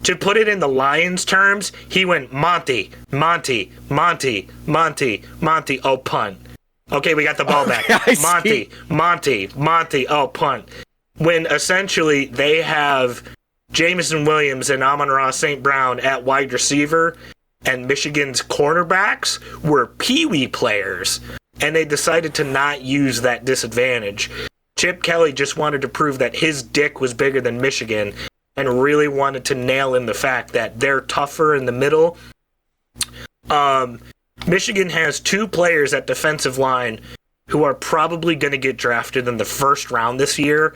to put it in the Lions terms, he went Monty, Monty, Monty, Monty, Monty, oh punt. Okay, we got the ball back. Monty, Monty, Monty, oh punt. When essentially they have Jamison Williams and Amon-Ra St. Brown at wide receiver, and Michigan's cornerbacks were peewee players, and they decided to not use that disadvantage. Chip Kelly just wanted to prove that his dick was bigger than Michigan and really wanted to nail in the fact that they're tougher in the middle. Michigan has 2 players at defensive line who are probably going to get drafted in the first round this year,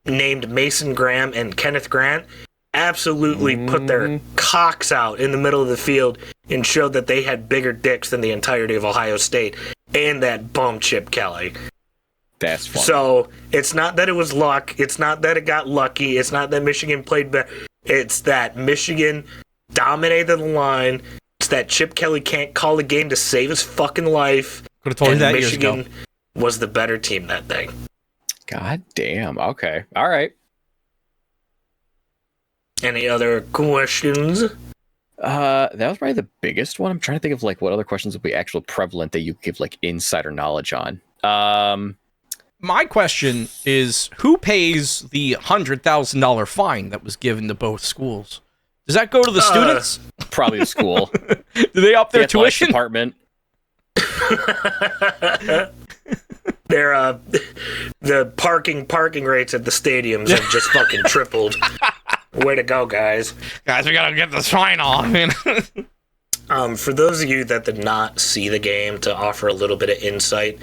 named Mason Graham and Kenneth Grant. Absolutely put their cocks out in the middle of the field and showed that they had bigger dicks than the entirety of Ohio State and that bum Chip Kelly. That's funny. So it's not that it was luck. It's not that it got lucky. It's not that Michigan played better. It's that Michigan dominated the line. It's that Chip Kelly can't call a game to save his fucking life. Could have told you that Michigan years ago. Was the better team that day. God damn. Okay. All right. Any other questions? That was probably the biggest one. I'm trying to think of like what other questions would be actually prevalent that you give like insider knowledge on. my question is, who pays the $100,000 fine that was given to both schools? Does that go to the students? Probably the school. Do they up their tuition? Department. They're the parking rates at the stadiums have just fucking tripled. Way to go, guys! Guys, we gotta get this fine off. For those of you that did not see the game, to offer a little bit of insight,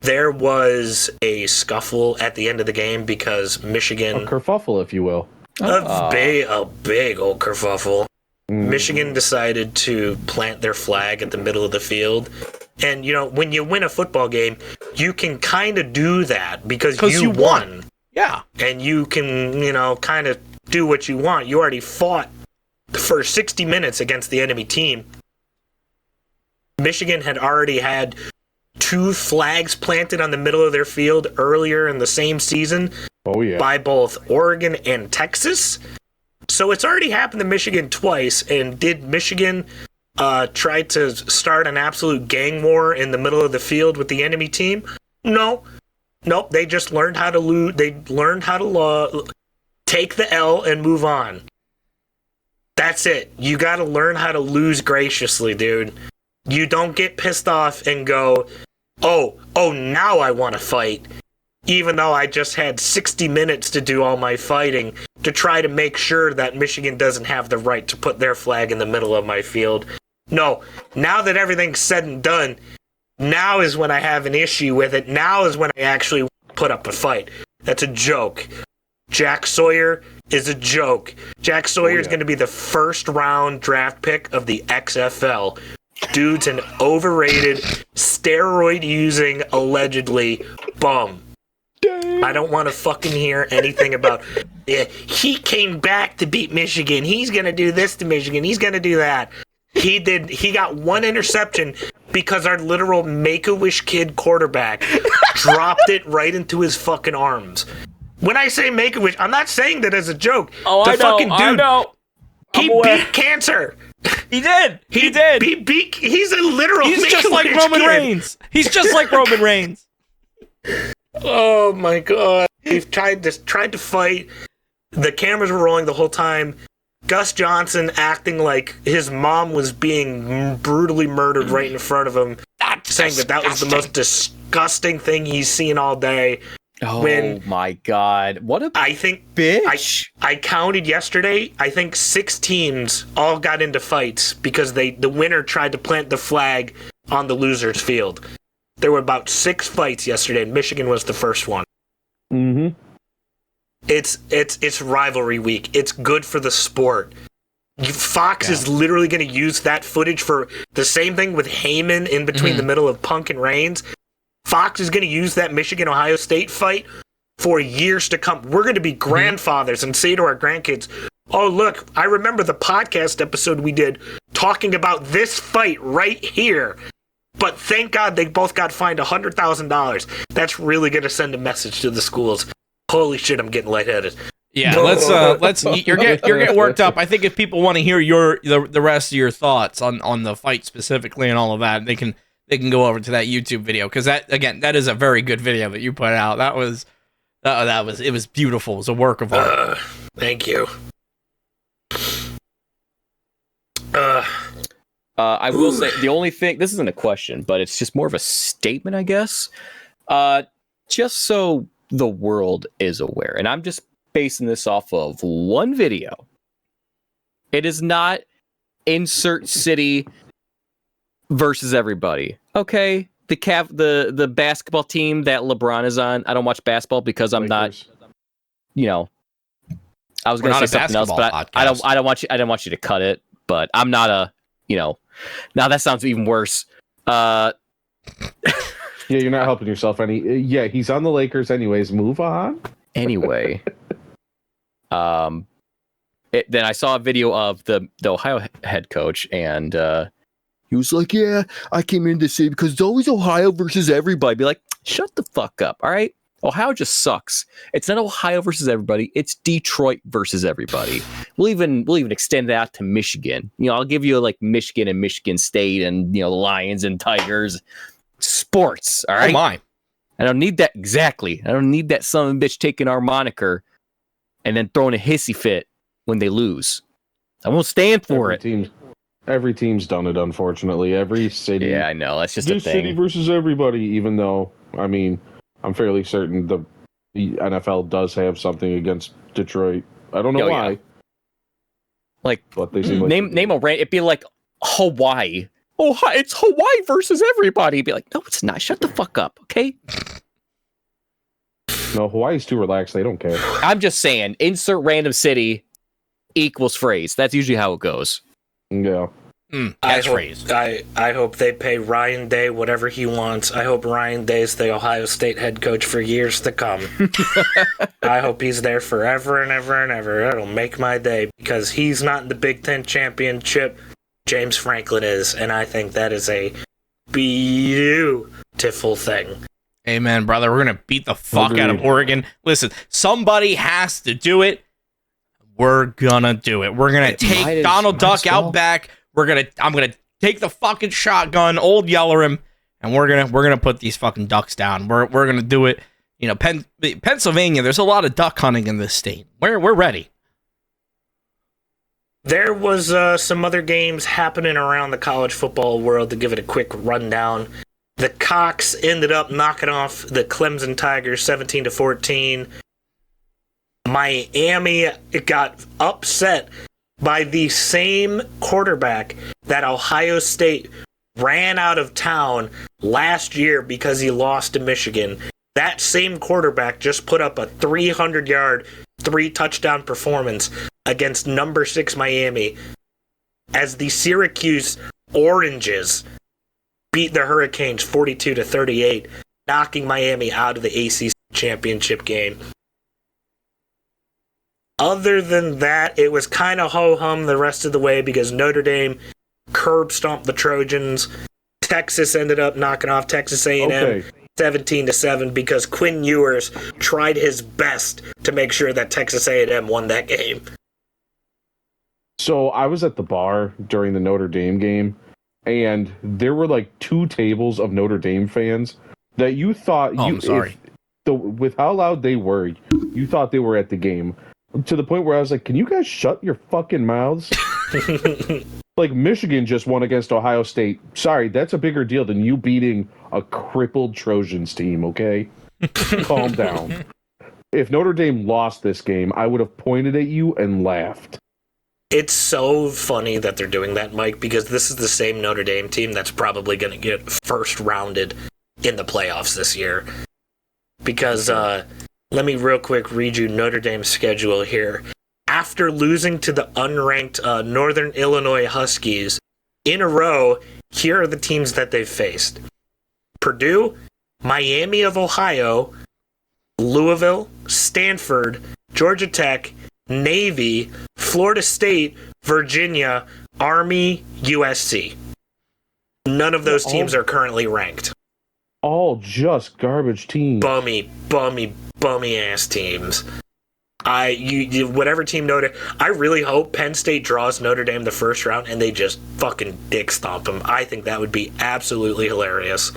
there was a scuffle at the end of the game because Michigan... A kerfuffle, if you will. A big old kerfuffle. Michigan decided to plant their flag at the middle of the field. And, when you win a football game, you can kind of do that because you won. Yeah. And you can, kind of do what you want. You already fought for 60 minutes against the enemy team. Michigan had already had 2 flags planted on the middle of their field earlier in the same season by both Oregon and Texas. So it's already happened to Michigan twice. And did Michigan try to start an absolute gang war in the middle of the field with the enemy team? No. Nope. They just learned how to lose. They learned how to take the L and move on. That's it. You got to learn how to lose graciously, dude. You don't get pissed off and go, oh, now I want to fight, even though I just had 60 minutes to do all my fighting to try to make sure that Michigan doesn't have the right to put their flag in the middle of my field. No, now that everything's said and done, now is when I have an issue with it. Now is when I actually put up a fight. That's a joke. Jack Sawyer is a joke. Jack Sawyer is going to be the first round draft pick of the XFL. Dude's an overrated, steroid-using, allegedly, bum. I don't want to fucking hear anything about, he came back to beat Michigan. He's going to do this to Michigan. He's going to do that. He got 1 interception because our literal Make-A-Wish kid quarterback dropped it right into his fucking arms. When I say Make-A-Wish, I'm not saying that as a joke. Oh, I know. He beat cancer. He did. He did. He's a literal. He's just like Roman Reigns. He's just like Roman Reigns. Oh my god! He's tried to fight. The cameras were rolling the whole time. Gus Johnson acting like his mom was being brutally murdered right in front of him, saying that was the most disgusting thing he's seen all day. Oh my god! What a bitch! I counted yesterday. I think 6 teams all got into fights because the winner tried to plant the flag on the loser's field. There were about 6 fights yesterday, and Michigan was the first one. Mm-hmm. It's rivalry week. It's good for the sport. Fox is literally going to use that footage for the same thing with Heyman in between the middle of Punk and Reigns. Fox is going to use that Michigan-Ohio State fight for years to come. We're going to be grandfathers and say to our grandkids, oh, look, I remember the podcast episode we did talking about this fight right here. But thank God they both got fined $100,000. That's really going to send a message to the schools. Holy shit, I'm getting lightheaded. Yeah, let's you're getting worked up. I think if people want to hear the rest of your thoughts on the fight specifically and all of that, they can go over to that YouTube video, because that is a very good video that you put out. It was beautiful. It was a work of art. Thank you. I will say the only thing, this isn't a question, but it's just more of a statement, I guess. Just so the world is aware, and I'm just basing this off of one video. It is not insert city versus everybody. Okay, the basketball team that LeBron is on. I don't watch basketball because I'm not. I was going to say something else, but I don't want you. I didn't want you to cut it. But I'm not a. Now that sounds even worse. Yeah, you're not helping yourself any. Yeah, he's on the Lakers anyways. Move on. Anyway, then I saw a video of the Ohio head coach, and he was like, "Yeah, I came in to say because it's always Ohio versus everybody." Be like, shut the fuck up, all right? Ohio just sucks. It's not Ohio versus everybody. It's Detroit versus everybody. We'll even extend that to Michigan. I'll give you like Michigan and Michigan State and the Lions and Tigers. Sports, all right? Oh my. I don't need that. Exactly. I don't need that son of a bitch taking our moniker and then throwing a hissy fit when they lose. I won't stand for it. Every team's done it, unfortunately. Every city. Yeah, I know. That's just a this thing. city versus everybody, even though, I mean, I'm fairly certain the NFL does have something against Detroit. I don't know why. Yeah. Like, but they seem like name a rant. It'd be like Hawaii. Oh, it's Hawaii versus everybody. It'd be like, no, it's not. Shut the fuck up, okay? No, Hawaii's too relaxed. They don't care. I'm just saying, insert random city equals phrase. That's usually how it goes. Yeah. Catchphrase. I hope they pay Ryan Day whatever he wants. I hope Ryan Day's the Ohio State head coach for years to come. I hope he's there forever and ever and ever. It'll make my day because he's not in the Big Ten championship. James Franklin is, and I think that is a beautiful thing. Amen, brother. We're going to beat the fuck out of Oregon. Listen, somebody has to do it. We're going to do it. We're going to take Donald Duck out back. I'm going to take the fucking shotgun, old Yeller him, and we're going to put these fucking ducks down. We're going to do it. You know, Pennsylvania, there's a lot of duck hunting in this state. We're ready. There was some other games happening around the college football world to give it a quick rundown. The Cox ended up knocking off the Clemson Tigers 17-14. Miami got upset by the same quarterback that Ohio State ran out of town last year because he lost to Michigan. That same quarterback just put up a 300-yard, 3-touchdown performance against number 6 Miami as the Syracuse Oranges beat the Hurricanes 42-38, knocking Miami out of the ACC championship game. Other than that, it was kind of ho-hum the rest of the way because Notre Dame curb stomped the Trojans. Texas ended up knocking off Texas A&M 17-7 because Quinn Ewers tried his best to make sure that Texas A&M won that game. So I was at the bar during the Notre Dame game, and there were like 2 tables of Notre Dame fans that you thought I'm sorry. With how loud they were, you thought they were at the game. To the point where I was like, can you guys shut your fucking mouths? Like, Michigan just won against Ohio State. Sorry, that's a bigger deal than you beating a crippled Trojans team, okay? Calm down. If Notre Dame lost this game, I would have pointed at you and laughed. It's so funny that they're doing that, Mike, because this is the same Notre Dame team that's probably going to get first rounded in the playoffs this year. Because, let me real quick read you Notre Dame's schedule here. After losing to the unranked Northern Illinois Huskies in a row, here are the teams that they've faced. Purdue, Miami of Ohio, Louisville, Stanford, Georgia Tech, Navy, Florida State, Virginia, Army, USC. None of those teams are currently ranked. All just garbage teams. Bummy ass teams. Whatever team Notre, I really hope Penn State draws Notre Dame the first round and they just fucking dick stomp them. I think that would be absolutely hilarious.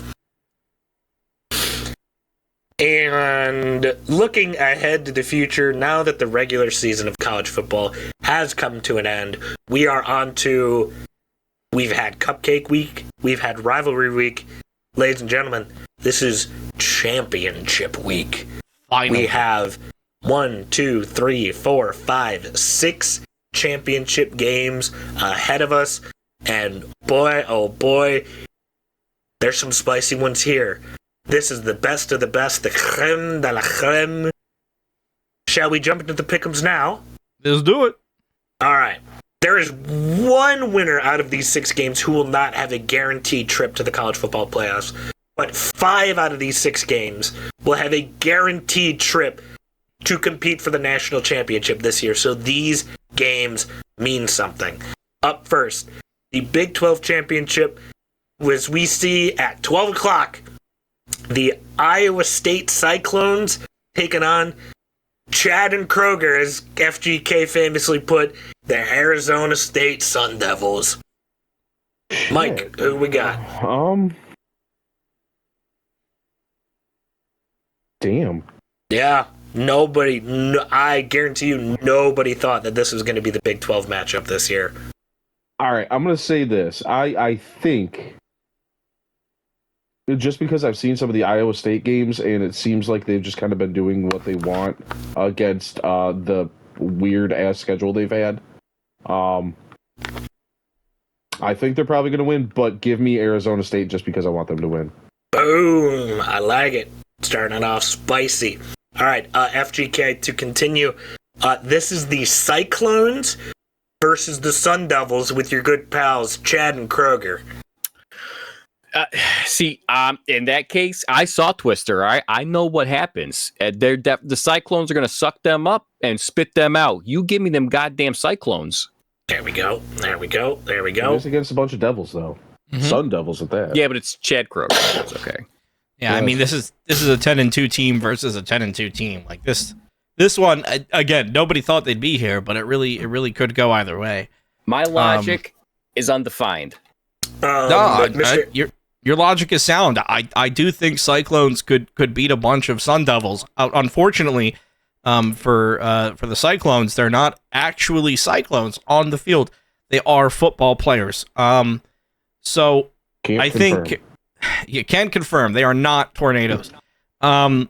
And looking ahead to the future, now that the regular season of college football has come to an end, we are on to, we've had Cupcake Week, we've had Rivalry Week. Ladies and gentlemen, this is Championship Week. Finally. We have 1, 2, 3, 4, 5, 6 championship games ahead of us. And boy, oh boy, there's some spicy ones here. This is the best of the best, the creme de la creme. Shall we jump into the pick'ems now? Let's do it. All right. There is one winner out of these 6 games who will not have a guaranteed trip to the college football playoffs. But 5 out of these 6 games will have a guaranteed trip to compete for the national championship this year. So these games mean something. Up first, the Big 12 championship, as we see at 12 o'clock, the Iowa State Cyclones taking on Chad and Kroger, as FGK famously put, the Arizona State Sun Devils. Mike, who we got? Damn. Yeah. I guarantee you, nobody thought that this was going to be the Big 12 matchup this year. All right, I'm going to say this. I think, just because I've seen some of the Iowa State games, and it seems like they've just kind of been doing what they want against the weird-ass schedule they've had. I think they're probably going to win, but give me Arizona State just because I want them to win. Boom. I like it. Starting it off spicy. All right, FGK, to continue. This is the Cyclones versus the Sun Devils with your good pals, Chad and Kroger. In that case, I saw Twister. I know what happens. The Cyclones are going to suck them up and spit them out. You give me them goddamn Cyclones. There we go. It's against a bunch of Devils, though. Mm-hmm. Sun Devils at that. Yeah, but it's Chad Kroger. That's okay. Yeah, I mean, this is a 10-2 team versus a 10-2 team. Like this one, again, nobody thought they'd be here, but it really could go either way. My logic is undefined. Your logic is sound. I do think Cyclones could beat a bunch of Sun Devils. Unfortunately, for the Cyclones, they're not actually Cyclones on the field. They are football players. So I think you can confirm they are not Tornadoes. I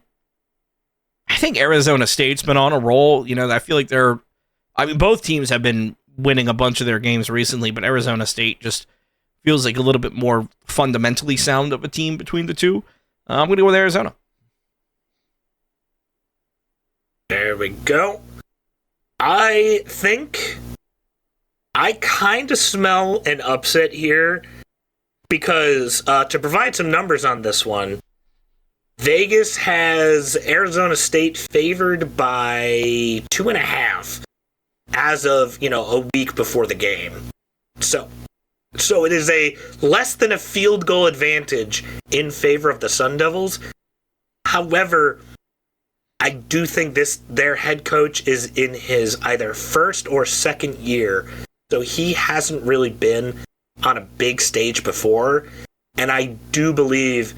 think Arizona State's been on a roll. I feel like both teams have been winning a bunch of their games recently, but Arizona State just feels like a little bit more fundamentally sound of a team between the two. I'm going to go with Arizona. There we go. I think I kind of smell an upset here because to provide some numbers on this one, Vegas has Arizona State favored by 2.5 as of, a week before the game. So it is a less than a field goal advantage in favor of the Sun Devils. However, I do think their head coach is in his either first or second year, so he hasn't really been on a big stage before, and I do believe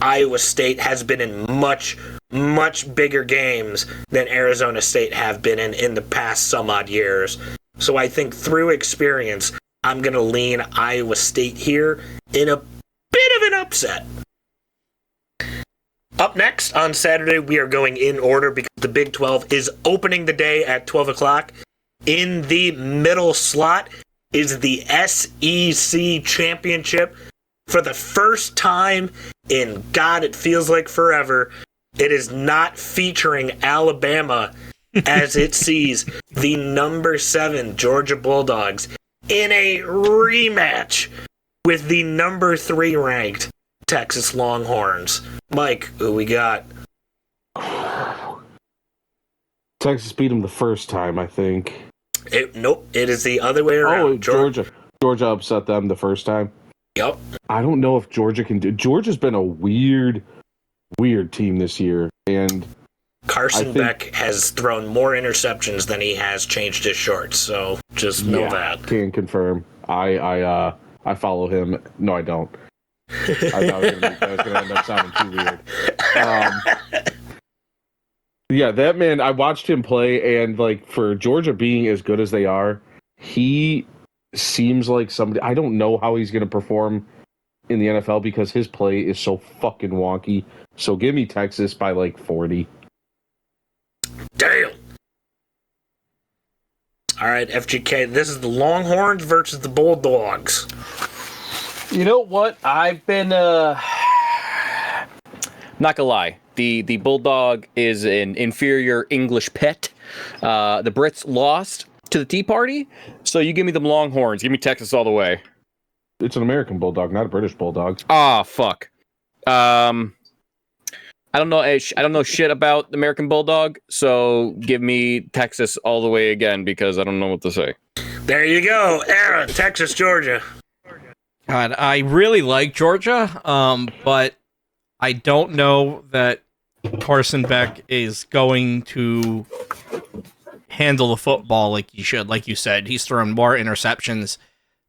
Iowa State has been in much, much bigger games than Arizona State have been in the past some odd years. So I think through experience, I'm going to lean Iowa State here in a bit of an upset. Up next on Saturday, we are going in order because the Big 12 is opening the day at 12 o'clock. In the middle slot is the SEC Championship. For the first time in, God, it feels like forever, it is not featuring Alabama as it sees the number 7 Georgia Bulldogs in a rematch with the number 3 ranked Texas Longhorns. Mike, who we got? Texas beat them the first time, I think. Nope, it is the other way around. Oh, Georgia upset them the first time. Yep. I don't know if Georgia can do. Georgia's been a weird team this year, and Carson Beck has thrown more interceptions than he has changed his shorts. So just know that. Can confirm. I follow him. No, I don't. I thought it was going to end up sounding too weird. Yeah, that man, I watched him play, and for Georgia being as good as they are, he seems like somebody. I don't know how he's going to perform in the NFL because his play is so fucking wonky. So give me Texas by 40. Damn. All right, FGK, this is the Longhorns versus the Bulldogs. You know what? I've been not gonna lie. The Bulldog is an inferior English pet. The Brits lost to the Tea Party, so you give me them Longhorns. Give me Texas all the way. It's an American Bulldog, not a British Bulldog. Ah, fuck. I don't know shit about the American Bulldog, so give me Texas all the way again because I don't know what to say. There you go, Aaron, Texas, Georgia. God, I really like Georgia, but I don't know that Carson Beck is going to handle the football like he should. Like you said, he's thrown more interceptions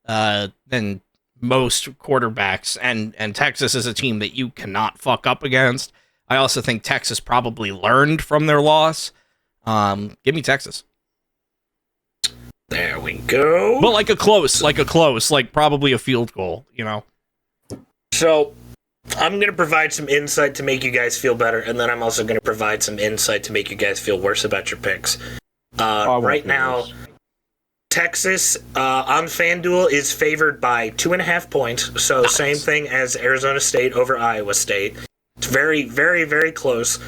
than most quarterbacks, and Texas is a team that you cannot fuck up against. I also think Texas probably learned from their loss. Give me Texas. There we go. But like probably a field goal, you know? So, I'm going to provide some insight to make you guys feel better, and then I'm also going to provide some insight to make you guys feel worse about your picks. Right now, Texas on FanDuel is favored by 2.5 points, so nice. Same thing as Arizona State over Iowa State. It's very, very, very close.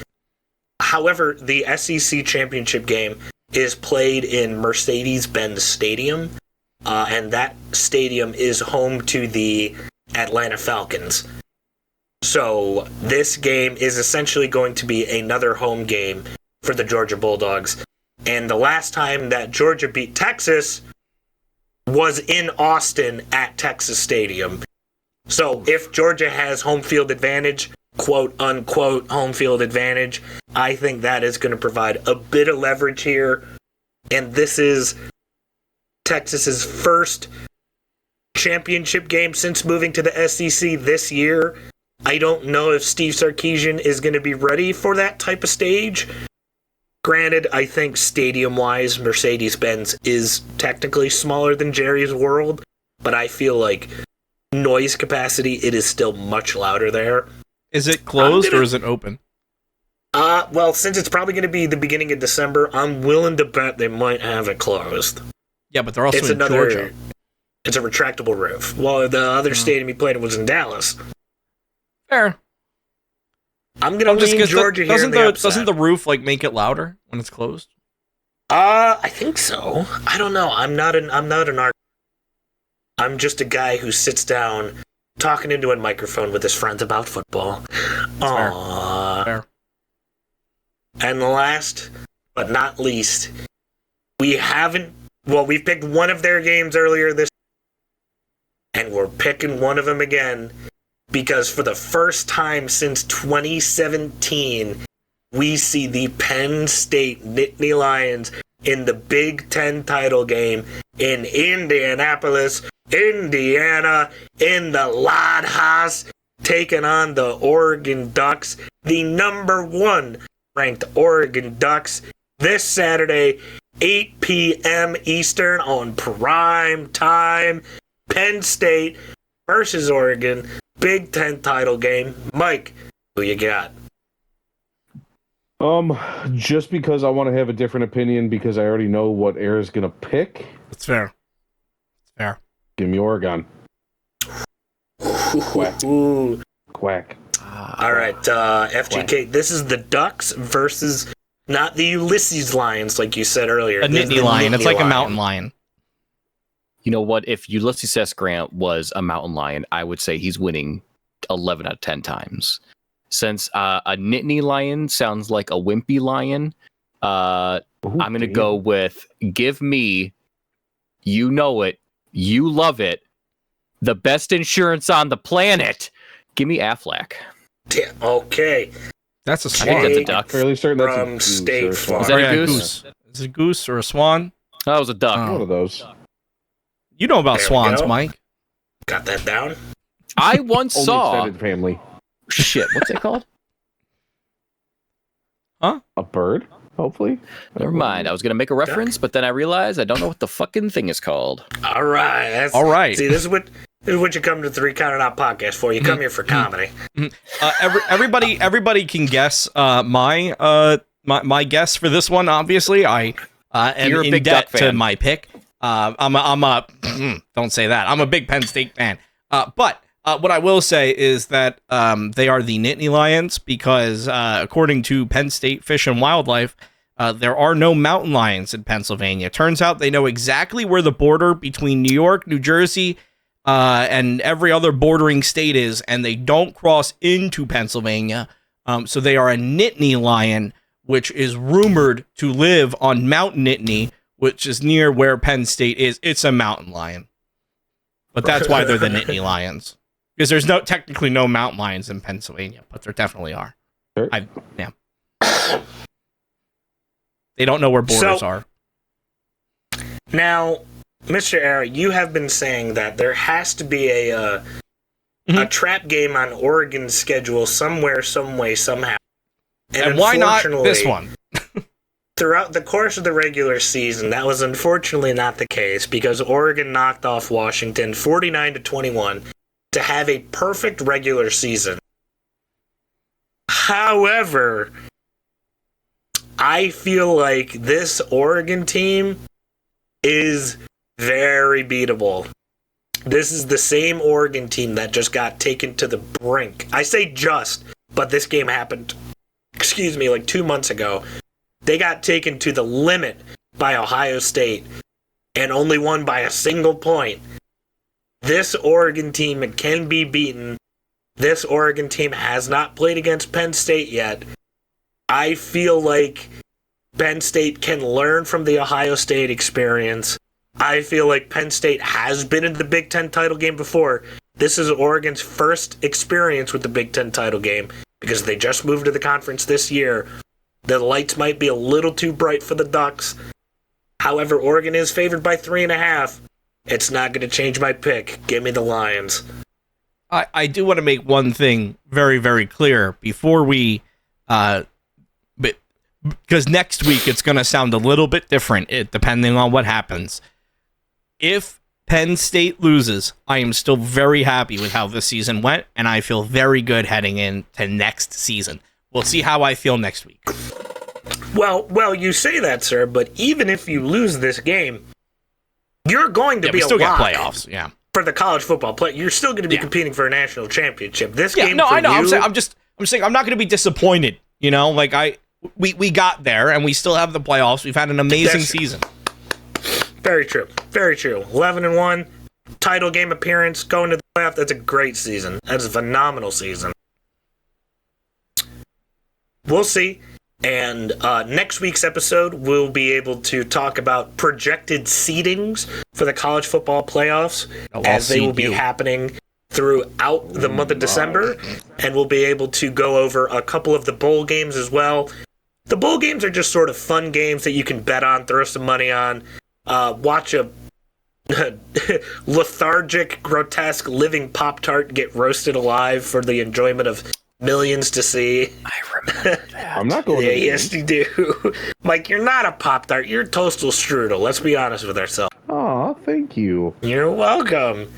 However, the SEC championship game is played in Mercedes-Benz Stadium, and that stadium is home to the Atlanta Falcons. So this game is essentially going to be another home game for the Georgia Bulldogs. And the last time that Georgia beat Texas was in Austin at Texas Stadium. So if Georgia has home field advantage, quote unquote home field advantage, I think that is going to provide a bit of leverage here. And this is Texas's first championship game since moving to the SEC this year. I don't know if Steve Sarkisian is going to be ready for that type of stage. Granted, I think stadium-wise, Mercedes-Benz is technically smaller than Jerry's World, but I feel like noise capacity, it is still much louder there. Is it closed or is it open? Well, since it's probably going to be the beginning of December, I'm willing to bet they might have it closed. Yeah, but they're also in Georgia. It's a retractable roof. Well, the other stadium he played in was in Dallas. Fair. I'm gonna lean Georgia here. Doesn't the roof like make it louder when it's closed? I think so. I don't know. I'm not an artist. I'm just a guy who sits down talking into a microphone with his friends about football. Aww. Fair. And last but not least, we've picked one of their games earlier this, and we're picking one of them again. Because for the first time since 2017, we see the Penn State Nittany Lions in the Big Ten title game in Indianapolis, Indiana, in the Loud House, taking on the Oregon Ducks, the number 1 ranked Oregon Ducks, this Saturday, 8 p.m. Eastern on prime time. Penn State versus Oregon. Big Ten title game. Mike, who you got? Just because I want to have a different opinion because I already know what Air's going to pick. That's fair. Fair. Give me Oregon. Quack. Ooh. Quack. All right, FGK, quack. This is the Ducks versus not the Ulysses Lions, like you said earlier. A Nittany Lion. It's like a mountain lion. You know what? If Ulysses S. Grant was a mountain lion, I would say he's winning 11 out of 10 times. Since a Nittany lion sounds like a wimpy lion, I'm going to go with give me, you know it, you love it, the best insurance on the planet. Give me Aflac. Okay. That's a swan. I think that's a duck. Fairly certain that's from State Farm. Is that a goose? Is it a goose or a swan? That was a duck. One of those. You know about swans, Mike. Got that down? I once saw... extended family. Shit, what's it called? Huh? A bird, hopefully? Never mind. I was going to make a reference, but then I realized I don't know what the fucking thing is called. All right. All right. See, this is what you come to the 3 Counted Out podcast for. You come here for comedy. Everybody can guess my guess for this one, obviously. I am You're a in big debt Duck fan. to my pick. Don't say that. I'm a big Penn State fan. But what I will say is that they are the Nittany Lions because according to Penn State Fish and Wildlife, there are no mountain lions in Pennsylvania. Turns out they know exactly where the border between New York, New Jersey, and every other bordering state is, and they don't cross into Pennsylvania. So they are a Nittany lion, which is rumored to live on Mount Nittany, which is near where Penn State is. It's a mountain lion. But that's why they're the Nittany Lions. Because there's technically no mountain lions in Pennsylvania, but there definitely are. Sure. Yeah. They don't know where borders are. Now, Mr. Era, you have been saying that there has to be a trap game on Oregon's schedule somewhere, some way, somehow. And why not this one? Throughout the course of the regular season, that was unfortunately not the case because Oregon knocked off Washington 49-21 to have a perfect regular season. However, I feel like this Oregon team is very beatable. This is the same Oregon team that just got taken to the brink. I say just, but this game happened, like 2 months ago. They got taken to the limit by Ohio State and only won by a single point. This Oregon team can be beaten. This Oregon team has not played against Penn State yet. I feel like Penn State can learn from the Ohio State experience. I feel like Penn State has been in the Big Ten title game before. This is Oregon's first experience with the Big Ten title game because they just moved to the conference this year. The lights might be a little too bright for the Ducks. However, Oregon is favored by 3.5. It's not going to change my pick. Give me the Lions. I do want to make one thing very, very clear before we, because next week it's going to sound a little bit different depending on what happens. If Penn State loses, I am still very happy with how this season went, and I feel very good heading into next season. We'll see how I feel next week. Well, you say that, sir, but even if you lose this game, you're going to be still get playoffs. Yeah, for the college football play, you're still going to be competing for a national championship. This game, no, for I know. You, I'm saying I'm not going to be disappointed. You know, like we got there, and we still have the playoffs. We've had an amazing season. Very true. Very true. 11-1, title game appearance, going to the playoff. That's a great season. That's a phenomenal season. We'll see. And next week's episode, we'll be able to talk about projected seedings for the college football playoffs as they will be happening throughout the month of December. And we'll be able to go over a couple of the bowl games as well. The bowl games are just sort of fun games that you can bet on, throw some money on, watch a lethargic, grotesque, living Pop-Tart get roasted alive for the enjoyment of millions to see. I remember that. I'm not going to. Yes, you do. Mike, you're not a Pop-Tart. You're a Toastal Strudel. Let's be honest with ourselves. Aw, thank you. You're welcome.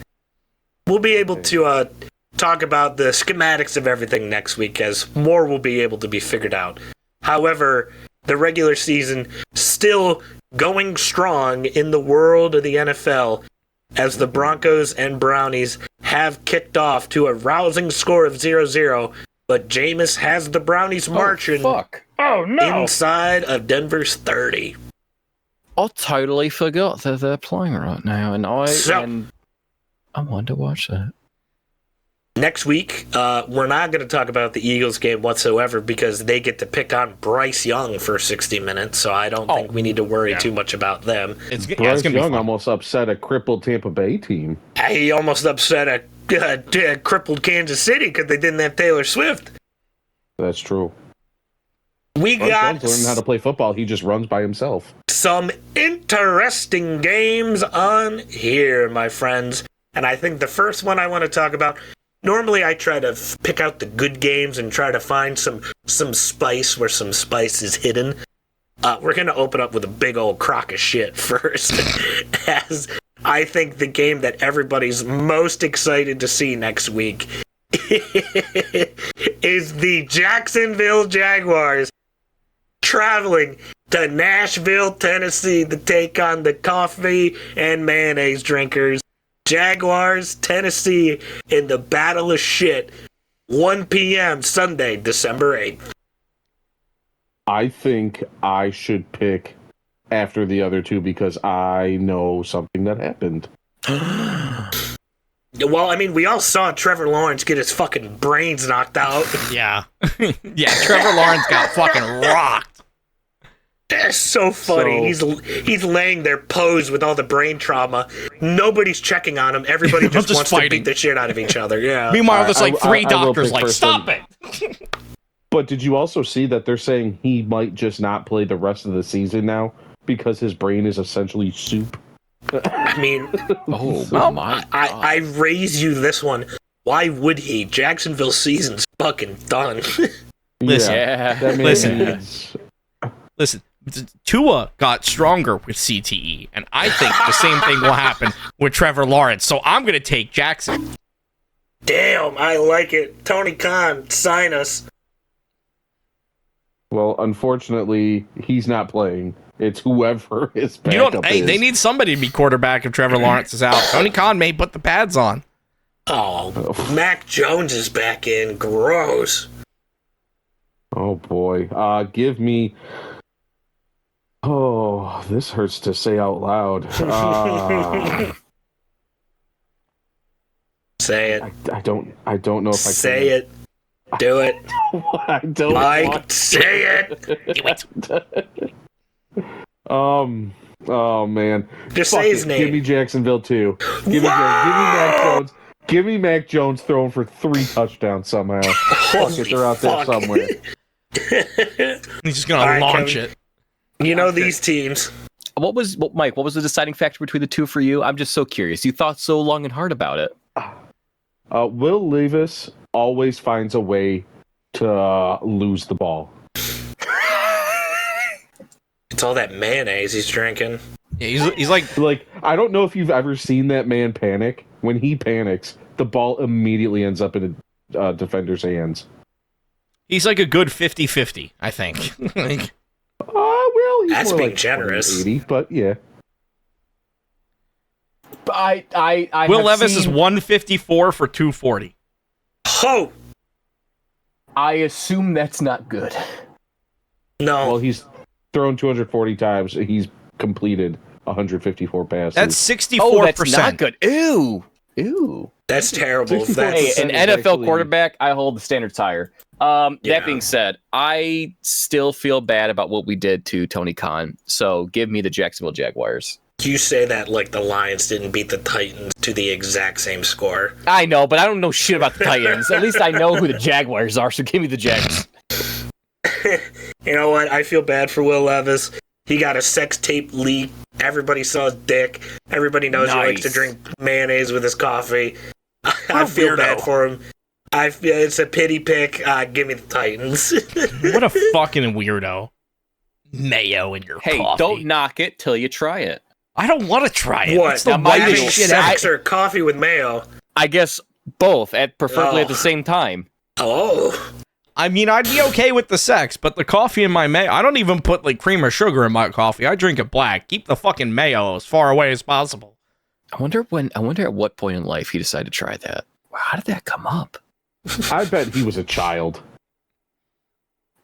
We'll be able to talk about the schematics of everything next week as more will be able to be figured out. However, the regular season still going strong in the world of the NFL as the Broncos and Brownies have kicked off to a rousing score of 0-0, but Jameis has the Brownies marching inside of Denver's 30. I totally forgot that they're playing right now, and I wanted to watch that. Next week, we're not going to talk about the Eagles game whatsoever because they get to pick on Bryce Young for 60 minutes, so I don't think we need to worry too much about them. Bryce Young almost upset a crippled Tampa Bay team. He almost upset a crippled Kansas City because they didn't have Taylor Swift. That's true. Bryce Young's learning how to play football. He just runs by himself. Some interesting games on here, my friends. And I think the first one I want to talk about, normally I try to pick out the good games and try to find some spice where some spice is hidden. We're going to open up with a big old crock of shit first, as I think the game that everybody's most excited to see next week is the Jacksonville Jaguars traveling to Nashville, Tennessee to take on the coffee and mayonnaise drinkers. Jaguars, Tennessee in the Battle of Shit, 1 p.m. Sunday, December 8th. I think I should pick after the other two because I know something that happened. Well, I mean, we all saw Trevor Lawrence get his fucking brains knocked out. Yeah. Yeah, Trevor Lawrence got fucking rocked. That's so funny. He's laying there posed with all the brain trauma. Nobody's checking on him. Everybody just wants to beat the shit out of each other. Yeah. Meanwhile, there's like three doctors like, stop it. But did you also see that they're saying he might just not play the rest of the season now because his brain is essentially soup? I mean, I raise you this one. Why would he? Jacksonville's season's fucking done. Listen, that man needs- listen. Tua got stronger with CTE, and I think the same thing will happen with Trevor Lawrence. So I'm going to take Jackson. Damn, I like it. Tony Khan, sign us. Well, unfortunately, he's not playing. It's whoever his backup is. They need somebody to be quarterback if Trevor Lawrence is out. Tony Khan may put the pads on. Oh, Mac Jones is back in. Gross. Oh boy. Give me. Oh, this hurts to say out loud. Say it. I don't know if I can say it. Do it. I don't. Mike, say it. Do it. Oh man. Just Fuck say his it. name. Give me Jacksonville too. Give me Mac Jones. Give me Mac Jones throwing for 3 touchdowns somehow. Fuck it, they're out there somewhere. He's just gonna launch it. You know these teams. Mike, what was the deciding factor between the two for you? I'm just so curious. You thought so long and hard about it. Will Levis always finds a way to lose the ball. It's all that mayonnaise he's drinking. Yeah, he's like I don't know if you've ever seen that man panic. When he panics, the ball immediately ends up in a defender's hands. he's like a good 50-50, I think. Like, well, he's That's more being like generous. 80, but yeah. I Will have Levis is seen- 154 for 240. Ho! I assume that's not good. No. Well, he's thrown 240 times. He's completed 154 passes. That's 64%. Oh, that's not good. Ew. That's terrible. 64%. That's, Hey, an is NFL actually- quarterback, I hold the standards higher. Yeah. That being said, I still feel bad about what we did to Tony Khan. So give me the Jacksonville Jaguars. you say that like the Lions didn't beat the Titans to the exact same score. I know, but I don't know shit about the Titans. At least I know who the Jaguars are, so give me the Jags. You know what? I feel bad for Will Levis. He got a sex tape leak. Everybody saw his dick. Everybody knows he likes to Nice. drink mayonnaise with his coffee. I feel weirdo. bad for him. I feel it's a pity pick. Give me the Titans. What a fucking weirdo. Mayo in your Hey, coffee. don't knock it till you try it. I don't want to try it. What? It's the Now, my Having whitest shit ever. sex or coffee with mayo? I guess both, preferably at the Oh. same time. Oh. I mean, I'd be okay with the sex, but the coffee in my mayo, I don't even put like cream or sugar in my coffee. I drink it black. Keep the fucking mayo as far away as possible. I wonder at what point in life he decided to try that. How did that come up? I bet he was a child.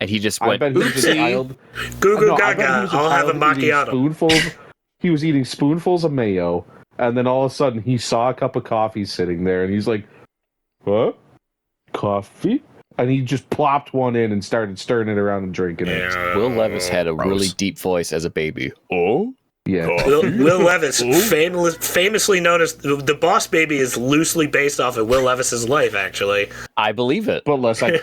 And he just I went, bet he was a oopsie. child. Goo goo No, I bet he gaga. was a I'll have a child eating macchiato. He was eating spoonfuls of mayo, and then all of a sudden he saw a cup of coffee sitting there, and he's like, "What? Coffee?" And he just plopped one in and started stirring it around and drinking it. Will Levis had a Gross. really deep voice as a baby. Oh? Yeah. Will Levis, famously known as the Boss Baby, is loosely based off of Will Levis's life, actually. I believe it. But less IP.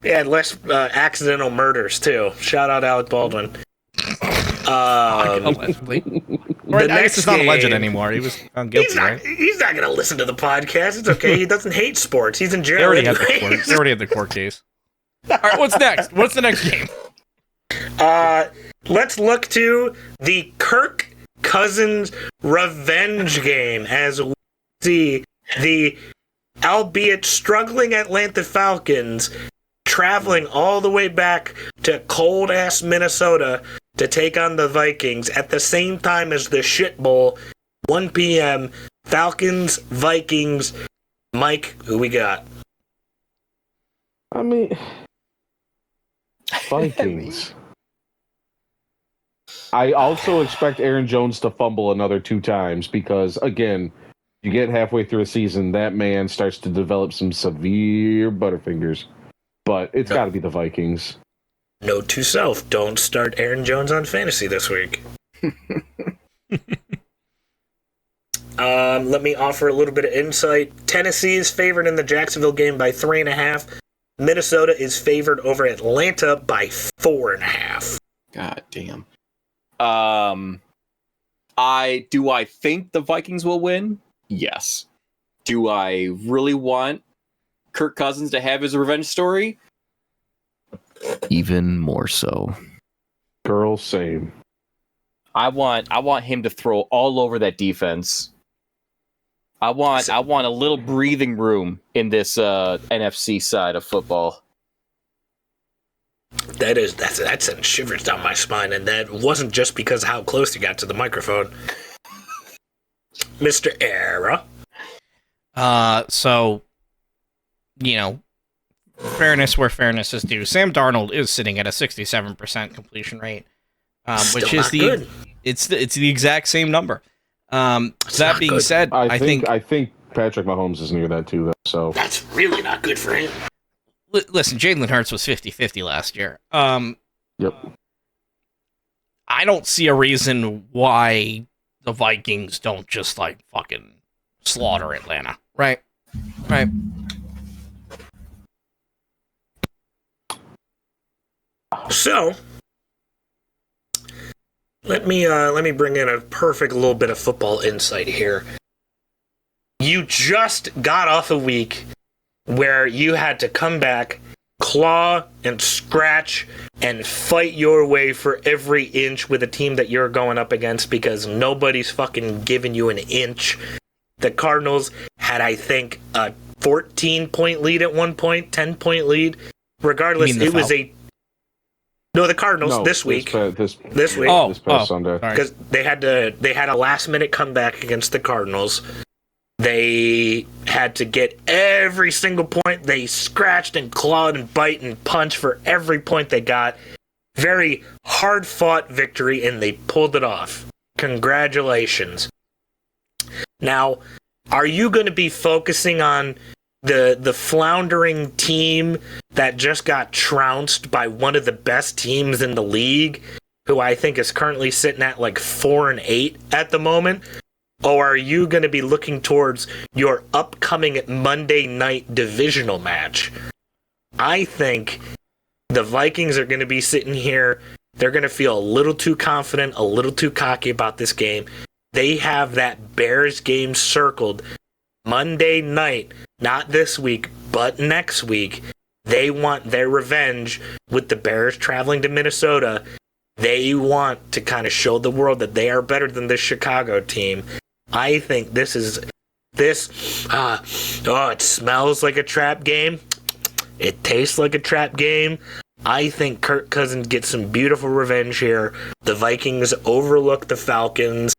Yeah, and less accidental murders too. Shout out Alec Baldwin. Allegedly. Or I guess it's not alleged anymore. He was found guilty, right? He's not gonna listen to the podcast. It's okay. He doesn't hate sports. He's in They jail. already had the anyways. court. They already had the court case. All right, what's next? What's the next game? Let's look to the Kirk Cousins revenge game as we see the, albeit struggling Atlanta Falcons traveling all the way back to cold ass Minnesota to take on the Vikings at the same time as the shit bowl, 1 p.m. Falcons, Vikings. Mike, who we got? I mean, Vikings. I also expect Aaron Jones to fumble another 2 times because, again, you get halfway through a season, that man starts to develop some severe butterfingers. But it's got to be the Vikings. Note to self, don't start Aaron Jones on fantasy this week. Let me offer a little bit of insight. Tennessee is favored in the Jacksonville game by 3.5. Minnesota is favored over Atlanta by 4.5. God damn. Do I think the Vikings will win? Yes. Do I really want Kirk Cousins to have his revenge story, even more so. Girl, same. I want him to throw all over that defense. I want a little breathing room in this NFC side of football. That sent shivers down my spine, and that wasn't just because of how close you got to the microphone. Mr. Era. So, fairness where fairness is due. Sam Darnold is sitting at a 67% completion rate, which is good. It's the exact same number. That being good. said, I think Patrick Mahomes is near that too, though, so that's really not good for him. Listen, Jalen Hurts was 50-50 last year. Yep. I don't see a reason why the Vikings don't just fucking slaughter Atlanta. Right. So, let me bring in a perfect little bit of football insight here. You just got off a week where you had to come back, claw and scratch and fight your way for every inch with a team that you're going up against because nobody's fucking giving you an inch. The Cardinals had, I think, a 14-point lead at one point, 10-point lead. Regardless, it was the Cardinals this week. This week. This past Sunday. Because they had a last-minute comeback against the Cardinals. They had to get every single point. They scratched and clawed and bite and punched for every point they got. Very hard-fought victory, and they pulled it off. Congratulations. Now, are you going to be focusing on the floundering team that just got trounced by one of the best teams in the league, who I think is currently sitting at 4-8 at the moment? Or are you going to be looking towards your upcoming Monday night divisional match? I think the Vikings are going to be sitting here. They're going to feel a little too confident, a little too cocky about this game. They have that Bears game circled Monday night, not this week, but next week. They want their revenge with the Bears traveling to Minnesota. They want to kind of show the world that they are better than this Chicago team. I think it smells like a trap game. It tastes like a trap game. I think Kirk Cousins gets some beautiful revenge here. The Vikings overlook the Falcons,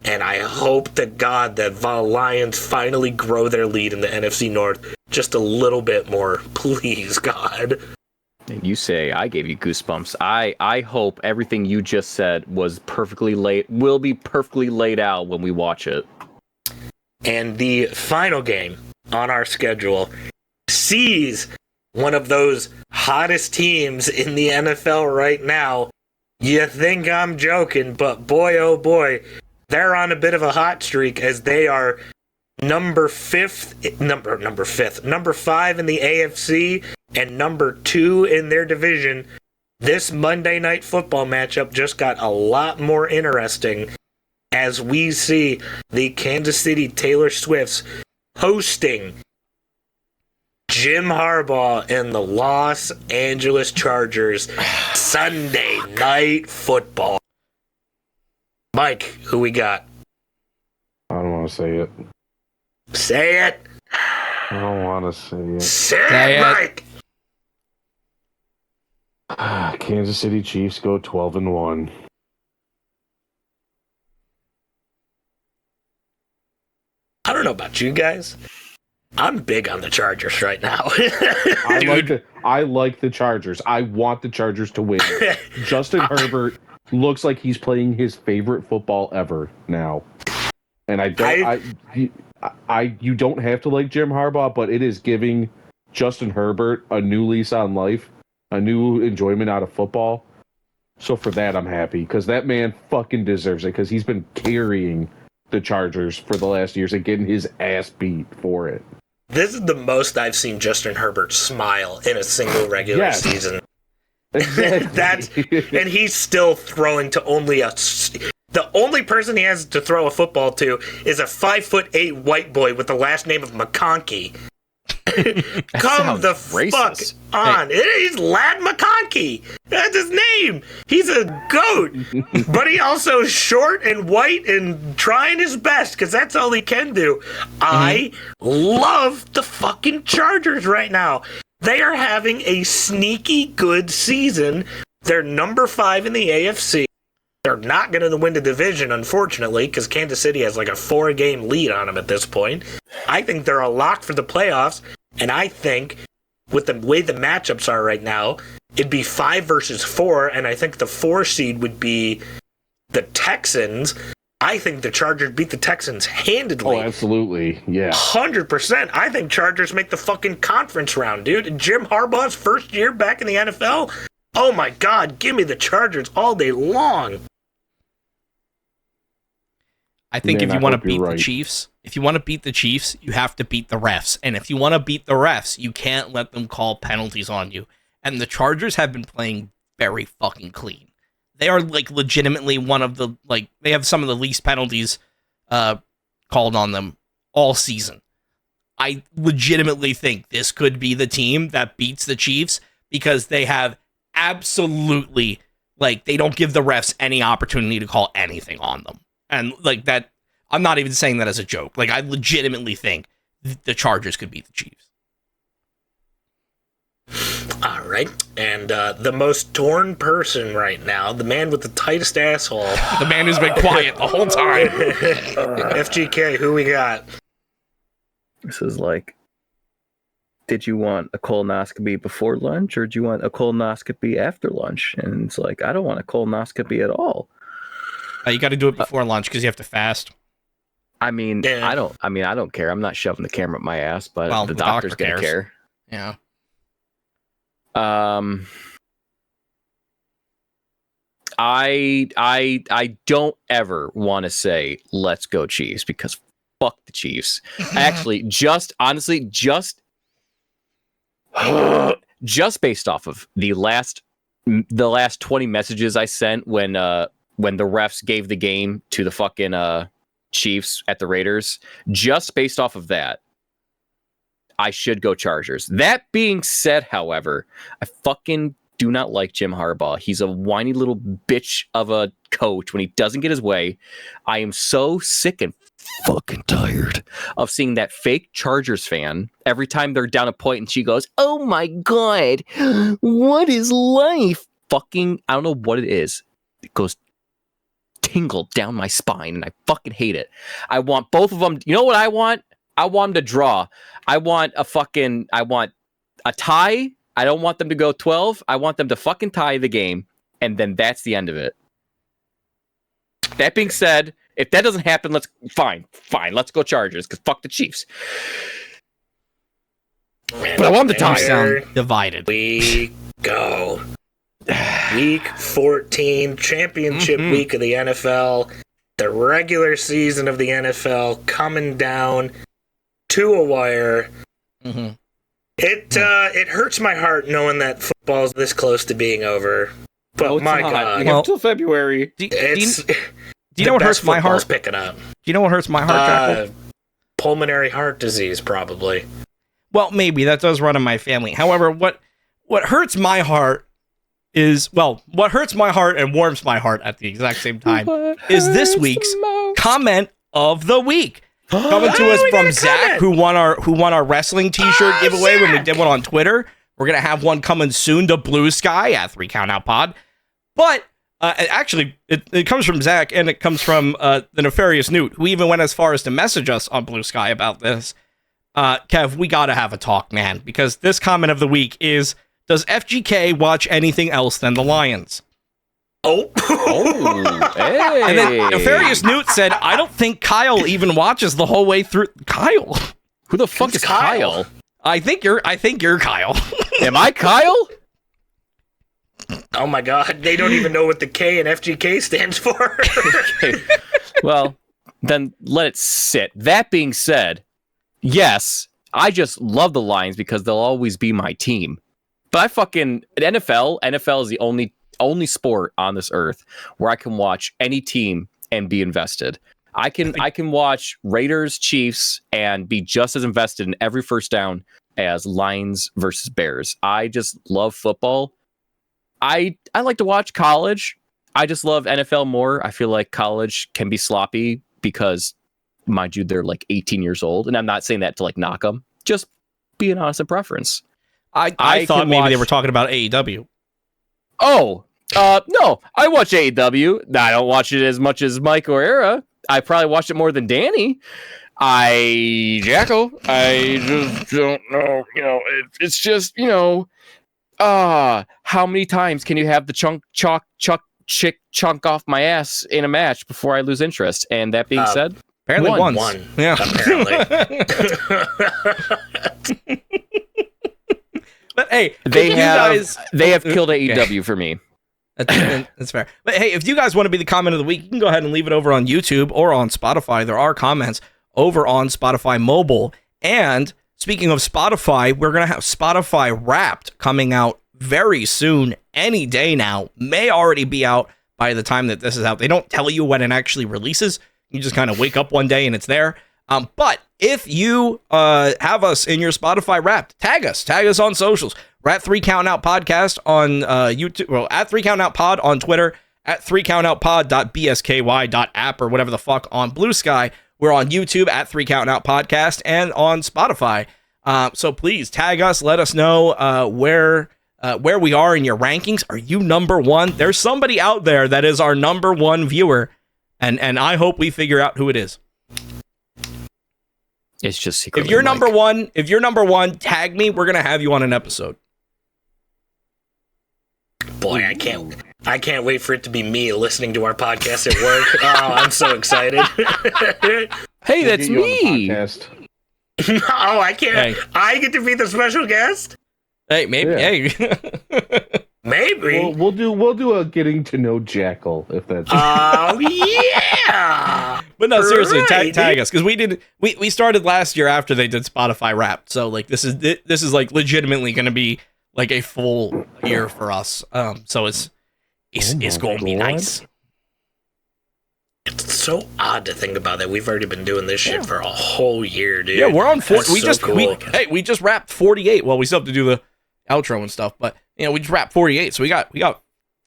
and I hope to God that the Lions finally grow their lead in the NFC North just a little bit more. Please, God. And you say I gave you goosebumps. I hope everything you just said will be perfectly laid out when we watch it. And the final game on our schedule sees one of those hottest teams in the NFL right now. You think I'm joking, but boy, oh boy, they're on a bit of a hot streak as they are number 5 in the AFC and number 2 in their division. This Monday Night Football matchup just got a lot more interesting as we see the Kansas City Taylor Swifts hosting Jim Harbaugh and the Los Angeles Chargers. Sunday Night Football. Mike, who we got? I don't want to say it. Say it. I don't want to say it. Say it, Mike. Kansas City Chiefs go 12-1. I don't know about you guys. I'm big on the Chargers right now. I like the Chargers. I want the Chargers to win. Justin Herbert looks like he's playing his favorite football ever now. And you don't have to like Jim Harbaugh, but it is giving Justin Herbert a new lease on life, a new enjoyment out of football. So for that, I'm happy because that man fucking deserves it because he's been carrying the Chargers for the last years and getting his ass beat for it. This is the most I've seen Justin Herbert smile in a single regular season. Exactly. And he's still throwing to the only person he has to throw a football to is a 5'8" white boy with the last name of McConkey. Come the racist. fuck on. He's Lad McConkey. That's his name. He's a goat. But he also short and white and trying his best because that's all he can do. I love the fucking Chargers right now. They are having a sneaky good season. They're number 5 in the AFC. They're not going to win the division, unfortunately, because Kansas City has like a 4-game lead on them at this point. I think they're a lock for the playoffs, and I think with the way the matchups are right now, it'd be 5 versus 4, and I think the 4 seed would be the Texans. I think the Chargers beat the Texans handedly. Oh, absolutely. Yeah. 100%. I think Chargers make the fucking conference round, dude. Jim Harbaugh's first year back in the NFL. Oh my God, give me the Chargers all day long. I think if you want to beat the Chiefs, you have to beat the refs. And if you want to beat the refs, you can't let them call penalties on you. And the Chargers have been playing very fucking clean. They are like legitimately one of the, like, they have some of the least penalties called on them all season. I legitimately think this could be the team that beats the Chiefs because they have absolutely, like, they don't give the refs any opportunity to call anything on them. And, like, that, I'm not even saying that as a joke. Like, I legitimately think the Chargers could beat the Chiefs. All right. And the most torn person right now, the man with the tightest asshole. The man who's been quiet the whole time. FGK, who we got? This is like, did you want a colonoscopy before lunch or do you want a colonoscopy after lunch? And it's like, I don't want a colonoscopy at all. You got to do it before lunch because you have to fast. I mean, Yeah. I don't care. I'm not shoving the camera up my ass, but Well, the the doctor's doctor gonna cares. care. Yeah. I don't ever want to say let's go Chiefs because fuck the Chiefs. Actually, just based off of the last 20 messages I sent when the refs gave the game to the fucking Chiefs at the Raiders, just based off of that, I should go Chargers. That being said, however, I fucking do not like Jim Harbaugh. He's a whiny little bitch of a coach when he doesn't get his way. I am so sick and fucking tired of seeing that fake Chargers fan every time they're down a point and she goes, "Oh my God, what is life?" Fucking, I don't know what it is. It goes tingle down my spine and I fucking hate it. I want both of them. You know what I want? I want them to draw. I want a tie. I don't want them to go 12. I want them to fucking tie the game, and then that's the end of it. That being said, if that doesn't happen, fine. Let's go Chargers, because fuck the Chiefs. But I want them to tie. You sound divided. We go. Week 14, championship week of the NFL. The regular season of the NFL coming down to a wire. Mm-hmm. It hurts my heart knowing that football's this close to being over. But my God, we have until February. Do you know what hurts my heart? Picking up. Do you know what hurts my heart, Jackal? Pulmonary heart disease, probably. Well, maybe that does run in my family. However, what hurts my heart is, well, what hurts my heart and warms my heart at the exact same time is this week's comment of the week. Coming to us from Zach, who won our wrestling t-shirt giveaway when we did one on Twitter. We're going to have one coming soon to Blue Sky at 3 Count Out Pod. But actually, it comes from Zach, and it comes from the Nefarious Newt, who even went as far as to message us on Blue Sky about this. Kev, we got to have a talk, man, because this comment of the week is, does FGK watch anything else than the Lions? Oh, Hey. And then Nefarious Newt said, I don't think Kyle even watches the whole way through. Kyle? Who the fuck is Kyle? I think you're Kyle. Am I Kyle? oh my God, they don't even know what the K in FGK stands for. Okay. Well, then let it sit. That being said, yes, I just love the Lions because they'll always be my team. But I fucking NFL is the only sport on this earth where I can watch any team and be invested. I can watch Raiders, Chiefs, and be just as invested in every first down as Lions versus Bears. I just love football. I like to watch college. I just love NFL more. I feel like college can be sloppy because, mind you, they're like 18 years old. And I'm not saying that to like knock them. Just being honest and preference. I thought maybe they were talking about AEW. Oh, no. I watch AEW. I don't watch it as much as Mike or Era. I probably watched it more than Danny. Jackal, I just don't know. It's just, how many times can you have the chunk off my ass in a match before I lose interest? And that being said, apparently once. One. Yeah. Apparently. But hey, they have killed AEW for me. That's fair. But hey, if you guys want to be the comment of the week, you can go ahead and leave it over on YouTube or on Spotify. There are comments over on Spotify mobile. And speaking of Spotify, we're going to have Spotify Wrapped coming out very soon, any day now. May already be out by the time that this is out. They don't tell you when it actually releases. You just kind of wake up one day and it's there. But if you have us in your Spotify Wrapped, tag us on socials. We're at 3 Count Out Podcast on YouTube, well, at 3 Count Out Pod on Twitter, at 3countoutpod.bsky.app or whatever the fuck on Blue Sky. We're on YouTube at 3 Count Out Podcast and on Spotify. So please tag us. Let us know where we are in your rankings. Are you number one? There's somebody out there that is our number one viewer, and I hope we figure out who it is. It's just secretly if you're Mike. number one, tag me. We're gonna have you on an episode. Boy, I can't wait for it to be me listening to our podcast at work. Oh, I'm so excited. Hey, that's me. No, I can't. Hey. I get to be the special guest. Hey, maybe. Yeah. Hey, maybe. We'll do a getting to know Jackal if that's. Oh yeah. But no, seriously, tag us because we started last year after they did Spotify Wrapped. So like this is like legitimately going to be like a full year for us. So it's going to be nice. It's so odd to think about that. We've already been doing this shit for a whole year, dude. Yeah, we're on 40. Cool. We just wrapped 48. Well, we still have to do the outro and stuff, but we just wrapped 48. So we got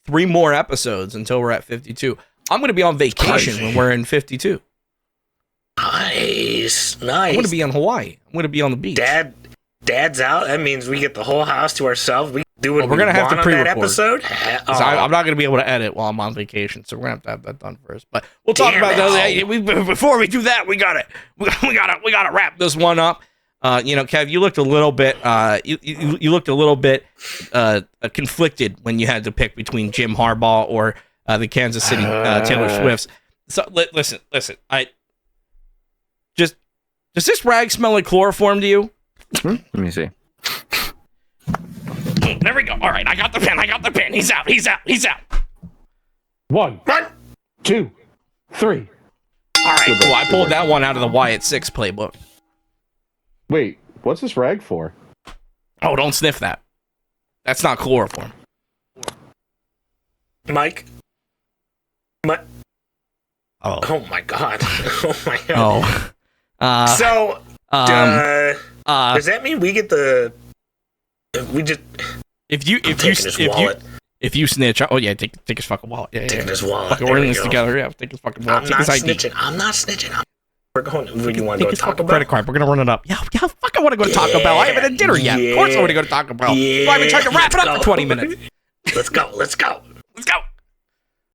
3 more episodes until we're at 52. I'm going to be on vacation when we're in 52. Nice. I'm going to be in Hawaii. I'm going to be on the beach. Dad's out. That means we get the whole house to ourselves. We do what we're going to have to pre-record that episode. I'm not going to be able to edit while I'm on vacation, so we're going to have that done first. But we'll talk about that. Before we do that, we got to wrap this one up. Kev, you looked a little bit you looked a little bit conflicted when you had to pick between Jim Harbaugh or the Kansas City Taylor Swifts. So listen. Does this rag smell like chloroform to you? Let me see. There we go. All right, I got the pen. He's out. 1, 2, 3. All right, cool. I pulled that one out of the Wyatt 6 playbook. Wait, what's this rag for? Oh, don't sniff that. That's not chloroform. Mike. Oh my god. So, does that mean we get the? We just. If you snitch, oh yeah, take his fucking wallet. Yeah, taking his wallet. Fucking we're in this together. Yeah, take his fucking wallet. I'm not snitching. We're going. You want to go to Taco Bell? Credit card. We're gonna run it up. Yeah. Fuck, I want to go to Taco Bell. I haven't had dinner yet. Of course, I want to go to Taco Bell. I've been trying to wrap it up for 20 minutes. Let's go.